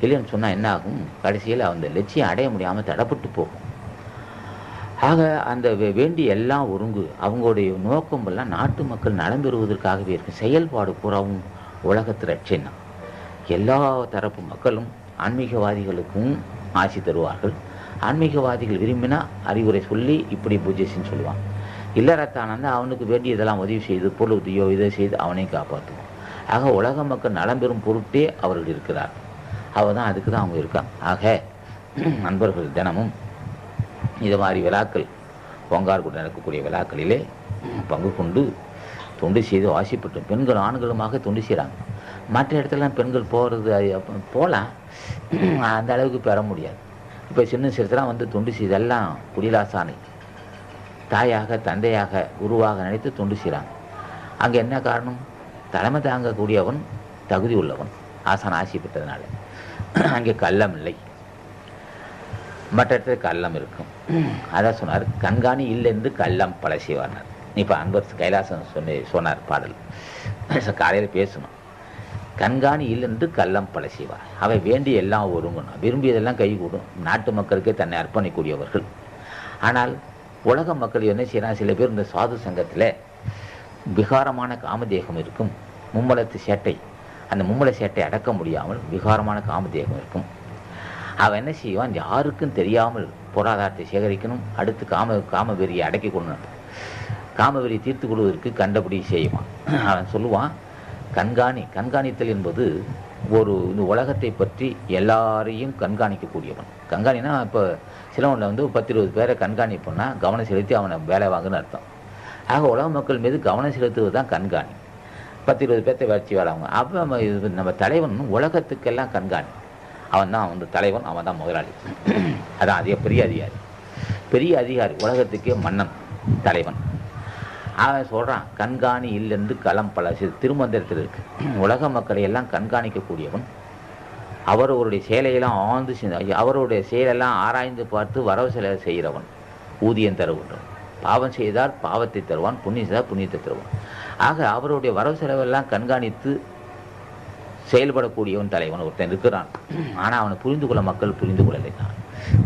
இல்லைன்னு சொன்னால் என்ன ஆகும், கடைசியில் அந்த லட்சியம் அடைய முடியாமல் தடப்பட்டு போகும். ஆக அந்த வேண்டிய எல்லாம் ஒருங்கு அவங்களுடைய நோக்கம் எல்லாம் நாட்டு மக்கள் நலம் பெறுவதற்காகவே இருக்கும். செயல்பாடு பூராவும் உலகத்து ரட்சணம். எல்லா தரப்பு மக்களும் ஆன்மீகவாதிகளுக்கும் ஆசி தருவார்கள். ஆன்மீகவாதிகள் விரும்பினா அறிவுரை சொல்லி இப்படி பூஜைன்னு சொல்லுவான். இல்லறத்தானந்த அவனுக்கு வேண்டியதெல்லாம் உதவி செய்து பொருள் உதவியோ இதை செய்து அவனையும் காப்பாற்றுவான். ஆக உலக மக்கள் நலம் பெறும் பொருட்டே அவர்கள் இருக்கிறார். அவள் தான் அதுக்கு தான் அவங்க இருக்காங்க. ஆக நண்பர்கள் தினமும் இது மாதிரி விழாக்கள், பொங்கார் கூட நடக்கக்கூடிய விழாக்களிலே பங்கு கொண்டு தொண்டு செய்து வாசிப்பட்டு பெண்கள் ஆண்களுமாக தொண்டு செய்கிறாங்க. மற்ற இடத்துலலாம் பெண்கள் போகிறது போகலாம், அந்த அளவுக்கு பெற முடியாது. இப்போ சின்ன சிறுத்தெல்லாம் வந்து தொண்டு செய்தெல்லாம் குடிலாசானை தாயாக தந்தையாக குருவாக நினைத்து தொண்டு செய்கிறாங்க. அங்கே என்ன காரணம், தலைமை தாங்கக்கூடியவன் தகுதி உள்ளவன், ஆசான் ஆசி பெற்றதுனால. அங்கே கள்ளம் இல்லை, மற்ற இடத்துல கள்ளம் இருக்கும். அதான் சொன்னார், கண்காணி இல்லைன்னு கள்ளம் பல செய்வார்னார். இப்போ அன்பர் கைலாசம் சொன்னார் பாடல், காலையில் பேசணும். கண்காணி இல்லைன்று கள்ளம் பல செய்வார், அவை வேண்டிய எல்லாம் ஒருங்கணும், விரும்பியதெல்லாம் கைகூடும். நாட்டு மக்களுக்கே தன்னை அர்ப்பணிக்கூடியவர்கள். ஆனால் உலக மக்கள் என்ன செய்யறாங்க, சில பேர் இந்த சாது சங்கத்தில் விகாரமான காமதேகம் இருக்கும், மும்மலத்து சேட்டை, அந்த மும்மல சேட்டை அடக்க முடியாமல் விகாரமான காமதேகம் இருக்கும். அவன் என்ன செய்வான், யாருக்கும் தெரியாமல் பொருளாதாரத்தை சேகரிக்கணும், அடுத்து காமவெறியை அடக்கி கொள்ளணும், காமவெறி தீர்த்து கொள்வதற்கு கண்டபடி செய்வான். அவன் சொல்லுவான், கண்காணித்தல் என்பது இந்த உலகத்தை பற்றி எல்லாரையும் கண்காணிக்கக்கூடியவன். கண்காணினா இப்போ சிலவனில் வந்து 10-20 பேரை கண்காணிப்போன்னா கவனம் செலுத்தி அவனை வேலை வாங்குன்னு அர்த்தம். ஆக உலக மக்கள் மீது கவனம் செலுத்துவது தான் கண்காணி. 10-20 பேர்த்தை வச்சு வேலை வாங்க. அப்போ நம்ம தலைவன் உலகத்துக்கெல்லாம் கண்காணி, அவன் தான் வந்து தலைவன், அவன் தான் முதலாளி. அதான் பெரிய அதிகாரி உலகத்துக்கே மன்னன் தலைவன். அவன் சொல்கிறான், கண்காணி இல்லைன்று களம் பல திருமந்திரத்தில் இருக்கு. உலக மக்களை எல்லாம் கண்காணிக்கக்கூடியவன், அவருடைய செயலையெல்லாம் அவருடைய செயலெல்லாம் ஆராய்ந்து பார்த்து வரவு செலவு செய்கிறவன், ஊதியம் தருகின்றவன். பாவம் செய்தால் பாவத்தை தருவான், புண்ணியம் செய்தால் புண்ணியத்தை தருவான். ஆக அவருடைய வரவு செலவெல்லாம் கண்காணித்து செயல்படக்கூடியவன் தலைவன் ஒருத்தன் இருக்கிறான். ஆனால் அவனை புரிந்து கொள்ள மக்கள் புரிந்து கொள்ளலை.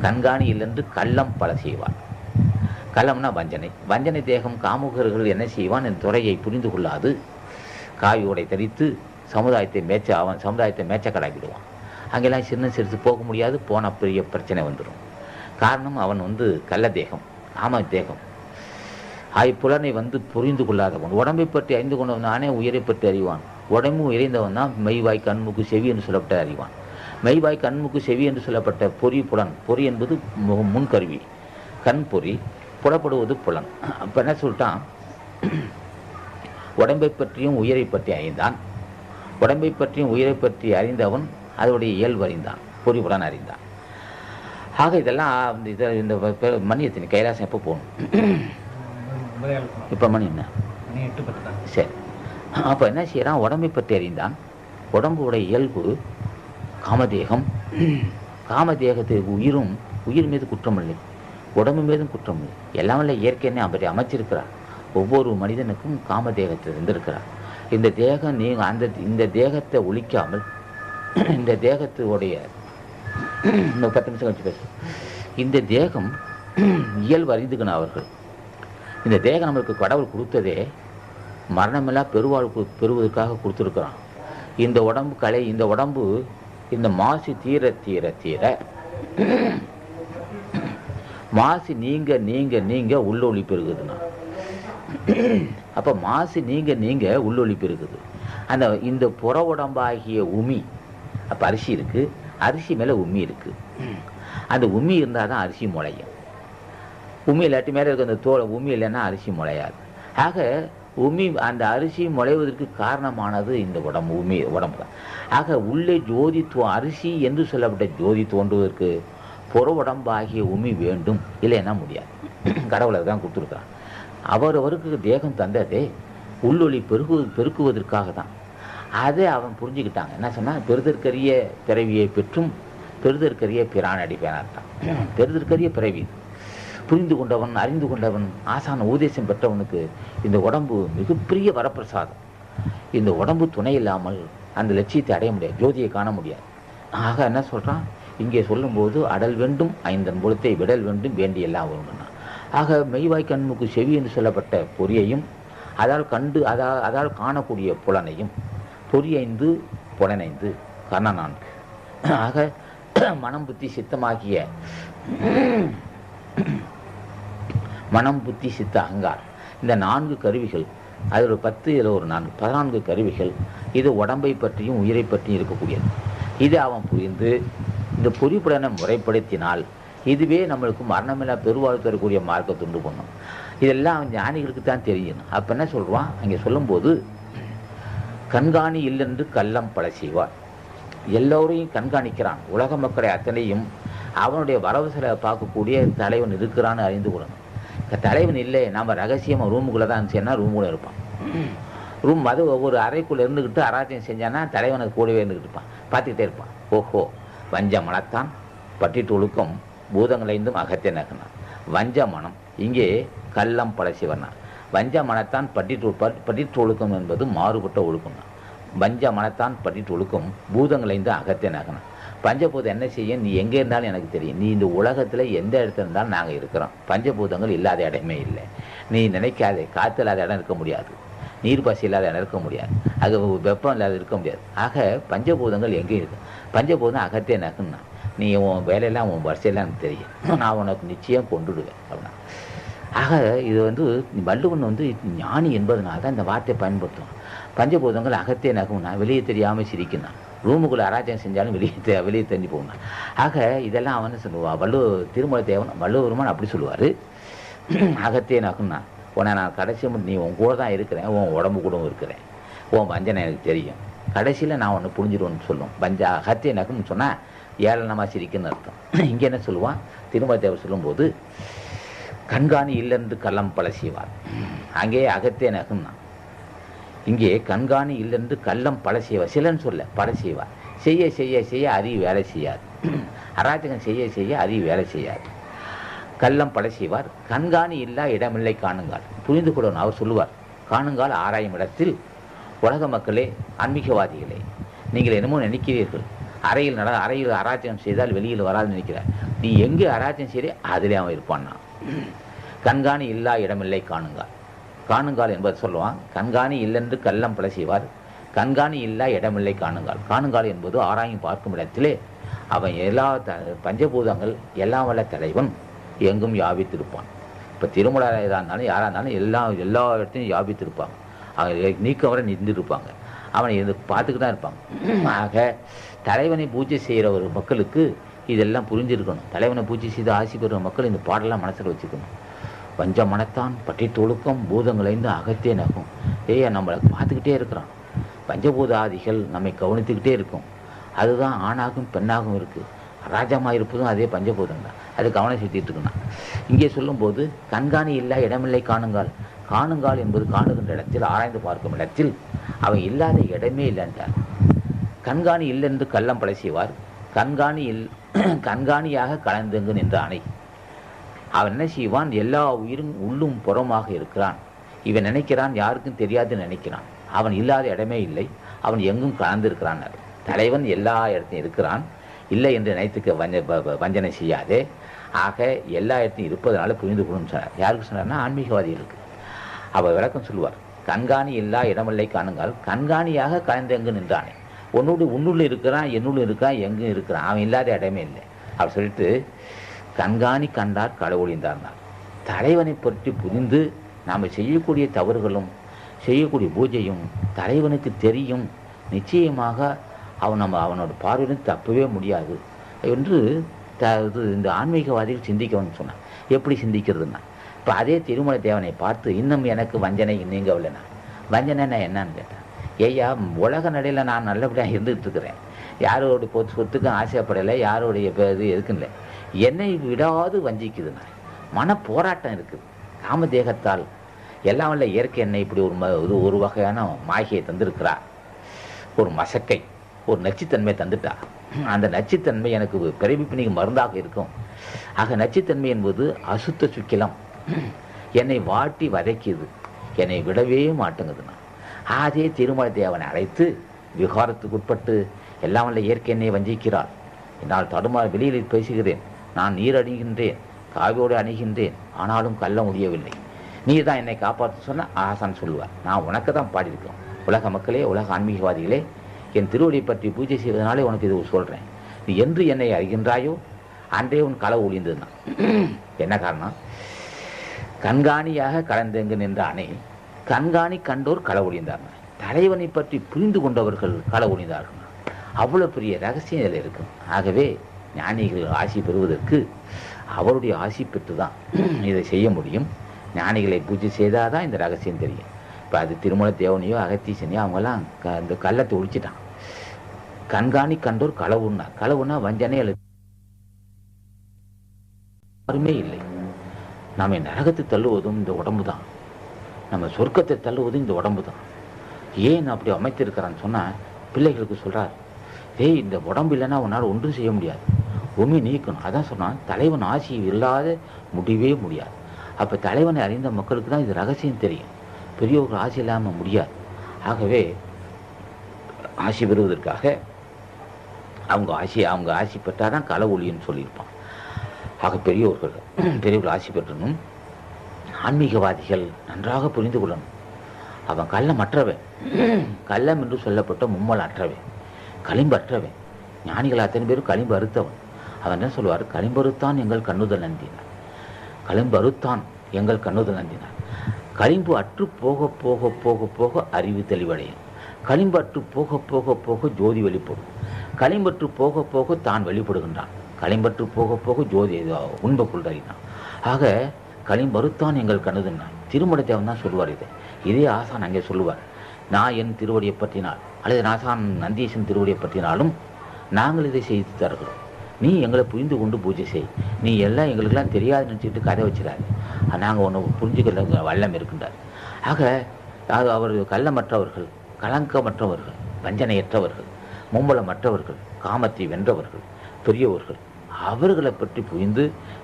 கண்காணி இல்லைன்று கள்ளம் பல செய்வான். கள்ளம்னா வஞ்சனை தேகம். காமுகர்கள் என்ன செய்வான், இந்த துறையை புரிந்து கொள்ளாது காவியோடை தரித்து சமுதாயத்தை மேய்ச்ச கடாக்கிடுவான். அங்கெல்லாம் சிறுத்து போக முடியாது, போன பெரிய பிரச்சனை வந்துடும். காரணம், அவன் வந்து கள்ள தேகம், காம தேகம். புலனை வந்து புரிந்து கொள்ளாதவன், உடம்பை பற்றி அறிந்து கொண்டவன் நானே உயிரை பற்றி அறிவான். உடம்பு இறைந்தவன் தான் மெய்வாய் கண்முக்கு செவி என்று சொல்லப்பட்ட அறிவான். மெய்வாய் கண்முக்கு செவி என்று சொல்லப்பட்ட புலன். பொறி என்பது முன்கருவி, கண் பொறி, புலப்படுவது புலன். அப்போ என்ன சொல்லிட்டான், உடம்பை பற்றியும் உயிரை பற்றி அறிந்தான். உடம்பை பற்றியும் உயிரை பற்றி அறிந்தவன் அதோடைய இயல்பு அறிந்தான், பொறிபுலன் அறிந்தான். ஆக இதெல்லாம் இந்த மணி எத்தனை, கைலாசம் எப்போ போகணும்? இப்போ மணி என்ன? சரி. அப்போ என்ன செய்யறான், உடம்பை பற்றி அறிந்தான். உடம்புடைய இயல்பு காமதேகம். காமதேகத்துக்கு உயிர் மீது குற்றம் இல்லை, உடம்பு மீதும் குற்றம் இல்லை. எல்லாம் இல்லை, இயற்கையை அப்படி அமைச்சிருக்கிறார். ஒவ்வொரு மனிதனுக்கும் காமதேகத்தில் இருந்திருக்கிறார். இந்த தேகம் இந்த தேகத்தை ஒழிக்காமல், இந்த தேகத்துடைய 10 நிமிஷம் கழிச்சு பேச, இந்த தேகம் இயல்பு அறிந்துக்கணும் அவர்கள். இந்த தேகம் நம்மளுக்கு கடவுள் கொடுத்ததே மரணமில்லா பெருவாழ்வு பெறுவதற்காக கொடுத்துருக்குறான். இந்த உடம்பு இந்த மாசு தீர தீர தீர மாசு நீங்க உள்ளொளி பெருகுதுன்னா, அப்போ மாசு நீங்க உள்ளொளி பெருகுது. இந்த புற உடம்பாகிய உமி, அப்போ அரிசி இருக்கு, அரிசி மேலே உமி இருக்கு. அந்த உமி இருந்தால் தான் அரிசி முளையும். உமி இல்லாட்டி மேலே இருக்க அந்த தோலை உமி இல்லைன்னா அரிசி முளையாது. ஆக அந்த அரிசி முளைவதற்கு காரணமானது இந்த உடம்பு தான். ஆக உள்ளே ஜோதித்துவம், அரிசி என்று சொல்லப்பட்ட ஜோதி தோன்றுவதற்கு புற உடம்பாகிய உமி வேண்டும், இல்லைன்னா முடியாது. கடவுளை தான் கொடுத்துருக்கான். அவரவருக்கு தேகம் தந்ததே உள்ளொளி பெருக்குவதற்காக தான். அதை அவன் புரிஞ்சுக்கிட்டாங்க. என்ன சொன்னால், பெறுதற்கரிய பிறவியை பெற்றும் பெறுதற்கரிய பிரானடி பேனார்த்தான். பெறுதற்கரிய பிறவி. புரிந்து கொண்டவன், அறிந்து கொண்டவன், ஆசான உபதேசம் பெற்றவனுக்கு இந்த உடம்பு மிகப்பெரிய வரப்பிரசாதம். இந்த உடம்பு துணை இல்லாமல் அந்த லட்சியத்தை அடைய முடியாது, ஜோதியை காண முடியாது. ஆக என்ன சொல்கிறான் இங்கே சொல்லும்போது, அடல் வேண்டும் ஐந்தன் பொழுத்தை விடல் வேண்டும் வேண்டி எல்லாம் வேண்டும்னா. ஆக மெய்வாய் கண்முக்கு செவி என்று சொல்லப்பட்ட பொறியையும் அதால் காணக்கூடிய புலனையும், பொறியைந்து புலனைந்து கர்ண 4. ஆக மனம் புத்தி சித்தமாகிய மனம் புத்தி சித்த அகங்காரம், இந்த 4 கருவிகள், அதில் ஒரு 10 இதில் ஒரு 4 14 கருவிகள். இது உடம்பை பற்றியும் உயிரை பற்றியும் இருக்கக்கூடியது. இது அவன் புரிந்து இந்த பொறிப்புடனை முறைப்படுத்தினால் இதுவே நம்மளுக்கு மரணமில்லா பெருவாழ்வு தரக்கூடிய மார்க்கத்தை உண்டு பண்ணும். இதெல்லாம் அவன் ஞானிகளுக்கு தான் தெரியணும். அப்போ என்ன சொல்கிறான் அங்கே சொல்லும்போது, கண்காணி இல்லென்று கள்ளம் பல செய்வார். எல்லோரையும் கண்காணிக்கிறான். உலக மக்களை அத்தனையும் அவனுடைய வரவு செலவை பார்க்கக்கூடிய தலைவன் இருக்கிறான்னு அறிந்து கொள்ளணும். தலைவன் இல்லை, நம்ம ரகசியமாக ரூமுக்குள்ளே தான் இருந்துச்சுன்னா ரூமுக்குள்ளே இருப்பான். ரூம் அது ஒவ்வொரு அறைக்குள்ளே இருந்துக்கிட்டு அராஜ்யம் செஞ்சான்னா தலைவனுக்கு கூடவே இருந்துக்கிட்டு இருப்பான், பார்த்துக்கிட்டே இருப்பான். ஓஹோ, வஞ்ச மனத்தான் பட்டிட்டு ஒழுக்கம் பூதங்களைந்தும் அகத்தை நகனான். வஞ்ச மனம் இங்கே கள்ளம் பல சிவனா. வஞ்ச மனத்தான் பட்டிட்டு ஒழுக்கம் என்பது மாறுபட்ட ஒழுக்கம் தான். வஞ்ச மனத்தான் பட்டிட்டு ஒழுக்கம் பூதங்களைந்து அகத்தை நகனான். பஞ்சபூதம் என்ன செய்ய, நீ எங்கே இருந்தாலும் எனக்கு தெரியும். நீ இந்த உலகத்தில் எந்த இடத்துல இருந்தாலும் நாங்கள் இருக்கிறோம். பஞ்சபூதங்கள் இல்லாத இடமே இல்லை. நீ நினைக்காதே, காற்று இல்லாத இடம் இருக்க முடியாது, நீர் பசி இல்லாத இடம் இருக்க முடியாது, அது வெப்பம் இல்லாத இருக்க முடியாது. ஆக பஞ்சபூதங்கள் எங்கேயும் இருக்கு. பஞ்சபூதம் அகத்தே நகுன்னா. நீ உன் வேலையெல்லாம் உன் வரிசையெல்லாம் எனக்கு தெரியும், நான் உனக்கு நிச்சயம் கொண்டுடுவேன் அப்படின்னா. ஆக இது வள்ளுவன் ஞானி என்பதனால தான் இந்த வார்த்தையை பயன்படுத்துவான். பஞ்சபூதங்கள் அகத்தே நகுன்னா, வெளியே தெரியாமல் சிரிக்கணும். ரூமுக்குள்ளே அராஜகம் செஞ்சாலும் வெளியே தெரிஞ்சு போகணும். ஆக இதெல்லாம் அவன் சொல்லுவான். திருமலை தேவன் வள்ளுவருமான் அப்படி சொல்லுவார். அகத்தே நகுன்னா, உன்னை நான் கடைசி நீ உன் கூட தான் இருக்கிறேன், உன் உடம்பு கூட இருக்கிறேன், உன் வஞ்சனை எனக்கு தெரியும், கடைசியில் நான் ஒன்று புரிஞ்சிடுவேன்னு சொல்லும். அகத்தே நகுன்னு சொன்னால் ஏளனமாக சிரிக்குன்னு அர்த்தம். இங்கே என்ன சொல்லுவான் திருமலை தேவர் சொல்லும்போது, கண்காணி இல்லென்று கள்ளம் பல செய்வார். அங்கே அகத்தே நகுன்னா, இங்கே கண்காணி இல்லென்று கள்ளம் பல செய்வார். சிலன்னு சொல்ல பல செய்வார். செய்ய செய்ய செய்ய அறிவு வேலை செய்யாது. அராஜகம் செய்ய செய்ய அறிவு வேலை செய்யாது. கள்ளம் பல செய்வார். கண்காணி இல்லா இடமில்லை காணுங்கால். புரிந்து கொள்ளணும். அவர் சொல்லுவார், காணுங்கால் ஆராயும் இடத்தில். உலக மக்களே, ஆன்மீகவாதிகளே, நீங்கள் என்னமோ நினைக்கிறீர்கள், அறையில் அராஜகம் செய்தால் வெளியில் வராது நினைக்கிறார். நீ எங்கே அராஜகம் செய்தே அதிலே அவன் இருப்பான்னா. கண்காணி இல்லா இடமில்லை காணுங்கால். காணுங்கால் என்பது சொல்லுவான். கண்காணி இல்லென்று கள்ளம் பல செய்வார். கண்காணி இல்லா இடமில்லை காணுங்கால். காணுங்கால் என்பது ஆராயும் பார்க்கும் இடத்திலே அவன் எல்லா பஞ்சபூதங்கள் எல்லாம் வல்ல தலைவன் எங்கும் யாபித்திருப்பான். இப்போ திருமலாக இருந்தாலும் யாராக இருந்தாலும் எல்லா இடத்தையும் யாபித்திருப்பாங்க. அவங்க நீக்கம் வரை நின்றுருப்பாங்க. அவனை பார்த்துக்கிட்டு தான் இருப்பாங்க. ஆக தலைவனை பூஜை செய்கிற ஒரு மக்களுக்கு இதெல்லாம் புரிஞ்சிருக்கணும். தலைவனை பூஜை செய்து ஆசி பெறுற மக்கள் இந்த பாடலாம் மனசில் வச்சுக்கணும். வஞ்ச மனத்தான் பட்டிட்டு ஒழுக்கம் பூதங்களைந்து அகத்தே நகும். நம்மளை பார்த்துக்கிட்டே இருக்கிறான். பஞ்சபூதாதிகள் நம்மை கவனித்துக்கிட்டே இருக்கும். அதுதான் ஆணாகும் பெண்ணாகவும் இருக்குது. ராஜமாக இருப்பதும் அதே பஞ்சபூதம் தான். அது கவனம் செலுத்திட்டு இருக்கணும். இங்கே சொல்லும்போது கண்காணி இல்லா இடமில்லை காணுங்கால். காணுங்கால் என்பது காணுகின்ற இடத்தில், ஆராய்ந்து பார்க்கும் இடத்தில் அவன் இல்லாத இடமே இல்லைன்றார். கண்காணி இல்லென்று கள்ளம் பல செய்வார். கண்காணியாக கலந்தெங்கு நின்ற அணை. அவன் என்ன செய்வான், எல்லா உயிரும் உள்ளும் புறமாக இருக்கிறான். இவன் நினைக்கிறான் யாருக்கும் தெரியாதுன்னு நினைக்கிறான். அவன் இல்லாத இடமே இல்லை, அவன் எங்கும் கலந்திருக்கிறான். தலைவன் எல்லா இடத்தையும் இருக்கிறான், இல்லை என்று நினைத்துக்க வஞ்சனை செய்யாதே. ஆக எல்லா இடத்தையும் இருப்பதனால புரிந்து கொள்ளும் சொன்னார். யாருக்கு சொன்னார்னா ஆன்மீகவாதிகளுக்கு. அவர் விளக்கம் சொல்லுவார். கண்காணி இல்லா இடமில்லை காணுங்கால். கண்காணியாக கலந்தெங்கு நின்றானே. உன்னுள்ள இருக்கிறான், என்னுள்ள இருக்கான், எங்கும் இருக்கிறான், அவன் இல்லாத இடமே இல்லை. அவர் சொல்லிட்டு கண்காணி கண்டார் கடவுளிந்தார்னார். தலைவனை பற்றி புரிந்து நாம் செய்யக்கூடிய தவறுகளும் செய்யக்கூடிய பூஜையும் தலைவனுக்கு தெரியும். நிச்சயமாக அவனோட பார்வையிலும் தப்பவே முடியாது என்று இந்த ஆன்மீகவாதிகள் சிந்திக்கணும்னு சொன்னான். எப்படி சிந்திக்கிறதுனா, இப்போ அதே திருமலை தேவனை பார்த்து இன்னும் எனக்கு வஞ்சனை நீங்கவில்லைண்ணா. வஞ்சனைன்னா என்னன்னு கேட்டேன். ஏய்யா, உலக நடையில் நான் நல்லபடியாக இருந்துகிட்டு இருக்கிறேன், யாரோடைய சொத்துக்கும் ஆசைப்படலை, யாரோடைய இது எதுக்குன்னு என்னை விடாது வஞ்சிக்குதுண்ணா. மன போராட்டம் இருக்குது. காமதேகத்தால் எல்லாம் வல்ல இயற்கை என்னை இப்படி ஒரு வகையான மாய்கையை தந்திருக்கிறா. ஒரு மசக்கை, ஒரு நச்சுத்தன்மை தந்துட்டா. அந்த நச்சுத்தன்மை எனக்கு பிறவிப்பிணிக்கு மருந்தாக இருக்கும். ஆக நச்சுத்தன்மை என்பது அசுத்த சுக்கிலம், என்னை வாட்டி வதைக்குது, என்னை விடவே மாட்டேங்குதுண்ணா. அதே திருமலை தேவனை அழைத்து விகாரத்துக்கு உட்பட்டு எல்லாம் வல்ல இயற்கை என்னை வஞ்சிக்கிறாள், என்னால் தடுமாறு வெளியில் பேசுகிறேன், நான் நீர் அணிகின்றேன், காவியோடு அணுகின்றேன், ஆனாலும் கல்ல முடியவில்லை, நீ தான் என்னை காப்பாற்ற சொன்ன ஆசான் சொல்லுவார். நான் உனக்கு தான் பாடியிருக்கோம். உலக மக்களே, உலக ஆன்மீகவாதிகளே, என் திருவடியை பற்றி பூஜை செய்வதனாலே உனக்கு இது சொல்கிறேன். நீ என்று என்னை அறிகின்றாயோ அன்றே உன் களவு ஒளிந்ததுதான். என்ன காரணம்? கண்காணியாக கலந்தெங்கு நின்ற அணை கண்காணி கண்டோர் களவு ஒளிந்தார்கள். தலைவனை பற்றி புரிந்து கொண்டவர்கள் களவு ஒளிந்தார்கள். அவ்வளோ பெரிய ரகசியம் இதில் இருக்கும். ஆகவே ஞானிகள் ஆசி பெறுவதற்கு அவருடைய ஆசி பெற்று தான் இதை செய்ய முடியும். ஞானிகளை பூஜை செய்தால் தான் இந்த ரகசியம் தெரியும். இப்போ அது திருமலை தேவனையோ அகத்தீசனையோ அவங்கெல்லாம் இந்த கள்ளத்தை ஒழிச்சிட்டான். கண்காணி கண்டோர் களவுன்னா, களவுன்னா வஞ்சனை அல்லது யாருமே இல்லை. நம்ம நரகத்தை தள்ளுவதும் இந்த உடம்பு தான், நம்ம சொர்க்கத்தை தள்ளுவதும் இந்த உடம்பு தான். ஏன் அப்படி அமைத்திருக்கிறான்னு சொன்னால் பிள்ளைகளுக்கு சொல்கிறார், ஏய் இந்த உடம்பு இல்லைன்னா உன்னால் ஒன்றும் செய்ய முடியாது, உண்மை நீக்கணும். அதான் சொன்னான், தலைவன் ஆசி இல்லாத முடியவே முடியாது. அப்போ தலைவனை அறிந்த மக்களுக்கு தான் இது ரகசியம் தெரியும். பெரியவர்கள் ஆசி இல்லாமல் முடியாது. ஆகவே ஆசி பெறுவதற்காக அவங்க ஆசி பெற்றால் தான் கள ஒளின்னு சொல்லியிருப்பான். ஆக பெரியவர்கள் ஆசி பெற்றணும். ஆன்மீகவாதிகள் நன்றாக புரிந்து கொள்ளணும். அவன் கள்ளம் அற்றவன், கள்ளம் என்று சொல்லப்பட்ட மும்மல் அற்றவன், களிம்பு அற்றவன். ஞானிகள் அத்தனை பேரும் களிம்பு அறுத்தவன். அவன் என்ன சொல்லுவார்? களிம்பறுத்தான் எங்கள் கண்ணுதல் நந்தினார், களிம்பு அறுத்தான் எங்கள் கண்ணுதல் நந்தினார். களிம்பு அற்று போக போக போக போக அறிவு தெளிவடையும். களிம்பு அற்று போக போக போக ஜோதி வெளிப்படும். களிம்பற்று போக போக தான் வெளிப்படுகின்றான். களிம்பற்று போக போக ஜோதி உண்பக்குள் அறிந்தான். ஆக களிம்பறுத்தான் எங்கள் கண்ணுதல்னான். திருமலை தேவன் தான் சொல்லுவார். இதே ஆசான் அங்கே சொல்லுவார். நான் என் திருவடியை பற்றினால் அல்லது ஆசான் நந்தீசன் திருவடியை பற்றினாலும் நாங்கள் இதை செய்து தருகிறோம். நீ எங்களை புரிந்து கொண்டு பூஜை செய். நீ எல்லாம் எங்களுக்கெல்லாம் தெரியாது நினச்சிட்டு கதை வச்சிடாது. நாங்கள் ஒன்று புரிஞ்சுக்கல வல்லம் இருக்கின்றார். ஆக அவர் கள்ளமற்றவர்கள், கலங்கமற்றவர்கள், வஞ்சனையற்றவர்கள், மும்பலமற்றவர்கள், காமத்தை வென்றவர்கள், பெரியவர்கள், அவர்களை பற்றி புரிந்து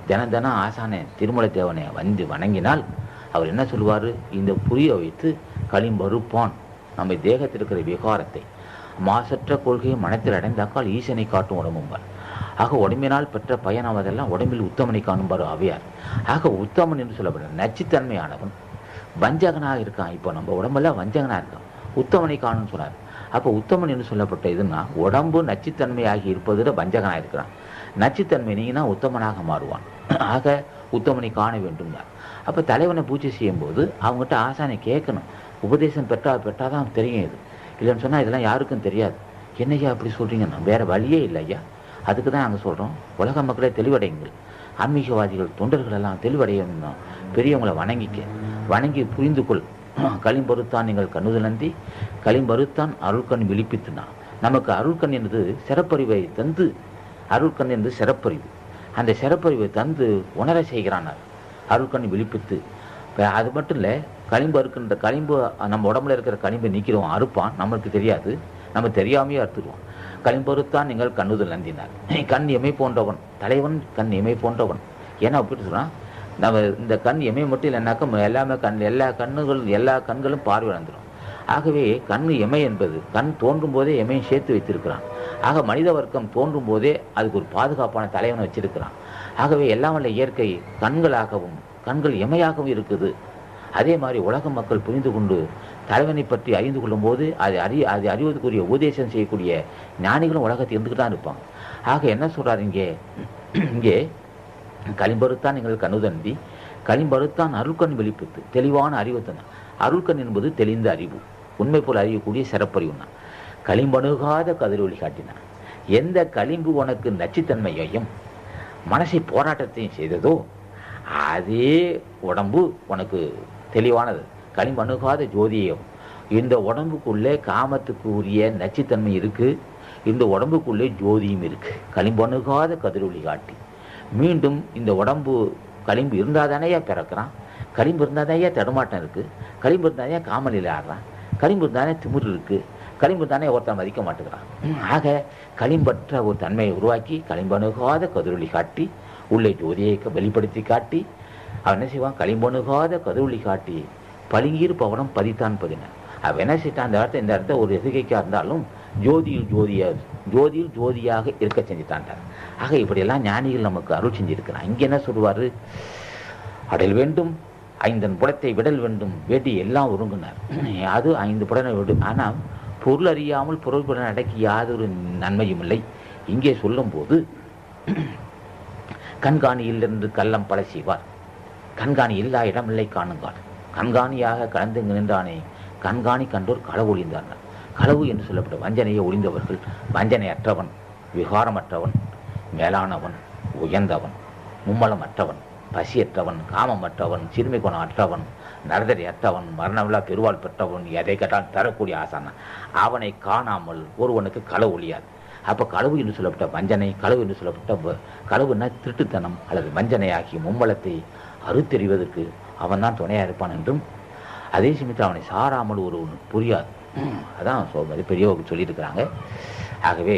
தினம் ஆசானை திருமலை தேவனை வந்து வணங்கினால் அவர் என்ன சொல்லுவார்? இந்த புரிய வைத்து களிம்பறுப்பான். நம்ம தேகத்தில் இருக்கிற விகாரத்தை மாசற்ற கொள்கையை மனத்தில் அடைந்தாக்கால் ஈசனை காட்டும் உடம்பும்பார். ஆக உடம்பினால் பெற்ற பயனாவதெல்லாம் உடம்பில் உத்தமனை காணும்பார் அவையார். ஆக உத்தமன் என்று சொல்லப்படுற நச்சுத்தன்மையானவன் வஞ்சகனாக இருக்கான். இப்போ நம்ம உடம்பெல்லாம் வஞ்சகனாக இருக்கான், உத்தமனை காணும்னு சொன்னார். அப்போ உத்தமன் என்று சொல்லப்பட்ட இதுன்னா உடம்பு நச்சுத்தன்மையாகி இருப்பதில் வஞ்சகனாக இருக்கிறான். நச்சுத்தன்மை நீங்கன்னா உத்தமனாக மாறுவான். ஆக உத்தமனை காண வேண்டும். அப்போ தலைவனை பூஜை செய்யும்போது அவங்ககிட்ட ஆசானை கேட்கணும். உபதேசம் பெற்றாதான் தெரியும். இது இல்லைன்னு சொன்னால் இதெல்லாம் யாருக்கும் தெரியாது. என்னையா அப்படி சொல்கிறீங்கன்னா வேறு வழியே இல்லை ஐயா. அதுக்கு தான் நாங்கள் சொல்கிறோம், உலக மக்களே தெளிவடையுங்கள். ஆன்மீகவாதிகள் தொண்டர்கள் எல்லாம் தெளிவடையணும். பெரியவங்களை வணங்கி புரிந்து கொள். களிம்பறுத்தான் நீங்கள் கண்ணுதல் நந்தி, களிம்பறுத்தான் அருள்கண் விழிப்பித்துனான். நமக்கு அருள்கண் என்பது சிறப்பறிவை தந்து, அருள்கண் என்பது சிறப்பறிவு, அந்த சிறப்பறிவை தந்து உணர செய்கிறான். அருள்கண் விழிப்பித்து அது மட்டும் இல்லை, களிம்பு அறுக்கின்ற களிம்பு நம்ம உடம்புல இருக்கிற களிம்பை நீக்கிறோம், அறுப்பான், நம்மளுக்கு தெரியாது, நம்ம தெரியாமையே அறுத்துடுவோம். களிம்பறுத்தான் நீங்கள் கண்ணுதல் நந்தினார். கண் எமை போன்றவன், தலைவன் கண் எமை போன்றவன். ஏன்னா அப்படி சொன்னால் நம்ம இந்த கண் எமை மட்டும் இல்லைன்னாக்கா எல்லாமே எல்லா கண்களும் பார்வை வந்துடும். ஆகவே கண் எமை என்பது கண் தோன்றும் போதே எமையும் சேர்த்து வைத்திருக்கிறான். ஆக மனித வர்க்கம் தோன்றும் போதே அதுக்கு ஒரு பாதுகாப்பான தலைவனை வச்சிருக்கிறான். ஆகவே எல்லாம் வல்ல இயற்கை கண்கள் எமையாகவும் இருக்குது. அதே மாதிரி உலக மக்கள் புரிந்து கொண்டு தலைவனை பற்றி அறிந்து கொள்ளும் போது அது அறிவதற்குரிய உபதேசம் செய்யக்கூடிய ஞானிகளும் உலகத்தை இருந்துக்கிட்டு தான் இருப்பாங்க. ஆக என்ன சொல்றாரு இங்கே களிம்பறுத்தான் நீங்கள் கண்ணுதந்தி, களிம்பறுத்தான் அருள்கண் வெளிப்பித்து தெளிவான அறிவு தந்தான். அருள்கண் என்பது தெளிந்த அறிவு, உண்மை போல் அறியக்கூடிய சிறப்பறிவு தான். களிம்பணுகாத கதிரொலி காட்டினான். எந்த களிம்பு உனக்கு நச்சுத்தன்மையையும் மனசை போராட்டத்தையும் செய்ததோ அதே உடம்பு உனக்கு தெளிவானது. களிம்பணுகாத ஜோதியம். இந்த உடம்புக்குள்ளே காமத்துக்கு உரிய நச்சுத்தன்மை இருக்கு, இந்த உடம்புக்குள்ளே ஜோதியும் இருக்கு. களிம்பணுகாத கதிரொலி காட்டி மீண்டும் இந்த உடம்பு களிம்பு இருந்தாதானேயா பிறக்கிறான், களிம்பு இருந்தாதானே தடுமாட்டம் இருக்கு, களிம்பு இருந்தானே காமலில் ஆடுறான், களிம்பு இருந்தானே திமிர் இருக்கு, களிம்பு தானே ஒருத்தன் மதிக்க மாட்டேங்கிறான். ஆக களிம்பற்ற ஒரு தன்மையை உருவாக்கி களிம்பணுகாத கதிரொலி காட்டி உள்ளே ஜோதியை வெளிப்படுத்தி காட்டி அவன் என்ன செய்வான்? களிம்பணுகாத கதிரொலி காட்டி பளிங்கீர் பவனம் பதித்தான் பதின. அவன் என்ன செய்தான்? இந்த இடத்த ஒரு எதுகைக்கா இருந்தாலும் ஜோதியில் ஜோதியாக இருக்க செஞ்சுட்டான்ட்டார். ஆக இப்படியெல்லாம் ஞானிகள் நமக்கு அருள் செஞ்சிருக்கிறான். இங்கே என்ன சொல்லுவார்? அடல் வேண்டும், ஐந்தன் புலத்தை விடல் வேண்டும், வேட்டி எல்லாம் ஒருங்கினார். அது 5 புலனை விடும். ஆனால் பொருள் அறியாமல் பொருள்புடன் அடக்கி யாதொரு நன்மையும் இல்லை. இங்கே சொல்லும் போது கண்காணியிலிருந்து கள்ளம் பல செய்வார், கண்காணி இல்லா இடமில்லை காணுங்கார், கண்காணியாக கலந்து நின்றானே கண்காணி கண்டோர் களவு ஒளிந்தார்கள். களவு என்று சொல்லப்பட்ட வஞ்சனையை ஒளிந்தவர்கள் வஞ்சனையற்றவன், விகாரமற்றவன், மேலானவன், உயர்ந்தவன், மும்மலமற்றவன், பசியற்றவன், காமமற்றவன், சிறுமி குணம் அற்றவன், நரதரி அற்றவன், மரணவிழா பெருவாள் பெற்றவன், எதை கேட்டால் தரக்கூடிய ஆசான அவனை காணாமல் ஒருவனுக்கு களவு ஒழியாது. அப்போ களவு என்று சொல்லப்பட்ட வஞ்சனை, களவு என்று சொல்லப்பட்ட களவுன்னா திருட்டுத்தனம் அல்லது வஞ்சனையாகிய மும்மலத்தை அறுத்தெறிவதற்கு அவன் தான் துணையாக இருப்பான் என்றும், அதே சமயத்தில் அவனை சாராமல் ஒரு புரியாது. அதான் பெரியவர்கள் சொல்லியிருக்கிறாங்க. ஆகவே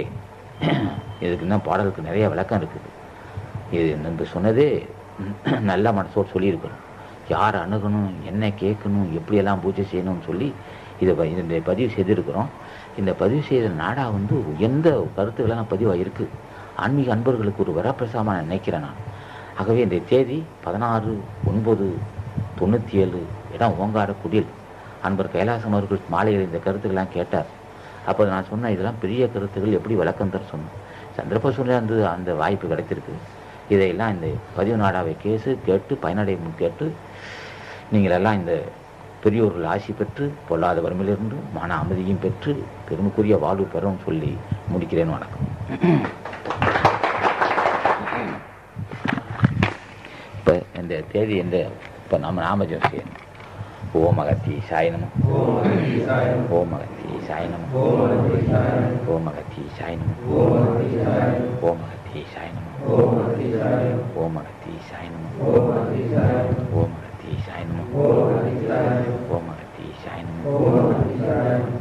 இதுக்கு இன்னும் பாடலுக்கு நிறைய விளக்கம் இருக்குது. இது நம்ம சொன்னதே நல்ல மனசோடு சொல்லியிருக்கிறோம். யார் அணுகணும், என்ன கேட்கணும், எப்படியெல்லாம் பூஜை செய்யணும்னு சொல்லி இதை பதிவு செய்திருக்கிறோம். இந்த பதிவு செய்த நாடா உயர்ந்த கருத்துக்களான பதிவாக இருக்குது. ஆன்மீக அன்பர்களுக்கு ஒரு வரப்பிரசாதமாக நான் நினைக்கிறேன் நான். ஆகவே இந்த தேதி 16/9/97, இடம் ஓங்கார குடில். அன்பர் கைலாசம் அவர்கள் மாலையில் இந்த கருத்துக்கெல்லாம் கேட்டார். அப்போ நான் சொன்னேன், இதெல்லாம் பெரிய கருத்துக்கள், எப்படி விளக்கம் தர சொன்னேன். சந்தர்ப்ப சூழ்நிலை அந்த வாய்ப்பு கிடைத்திருக்கு. இதையெல்லாம் இந்த பதிவு நாடாவை கேட்டு பயனடையும் கேட்டு நீங்களெல்லாம் இந்த பெரியோர்கள் ஆசி பெற்று பொல்லாத வறுமையிலிருந்து மன அமைதியும் பெற்று பெருமைக்குரிய வாழ்வு பெறவும் சொல்லி முடிக்கிறேன். வணக்கம். இப்போ இந்த தேதி இப்போ நாமஜம் செய்யணும். ஓம் அகத்தி சாயனம், ஓம் அகத்தி சாயனம், ஓம் அகத்தி சாயனம், ஓம் அகத்தி சாயனம், ஓம் அகத்தி சாயனம், ஓம் அகத்தி சாயனம், ஓம் அகத்தி சாயனம், ஓம் அகத்தி சாயனம், ஓம் அகத்தி சாயனம், ஓம் அகத்தி சாயனம்,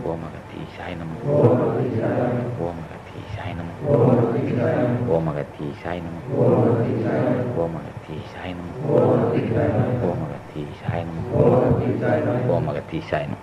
ஓம் அகத்தி சாயனம், ஓம் அகத்தி சாயனம், ஓம் அகத்தி சாயனம், ஓம் அகத்தி சாயனம், ஓம் அகத்தி சாயனம், ஓம் அகத்தி சாயனம்.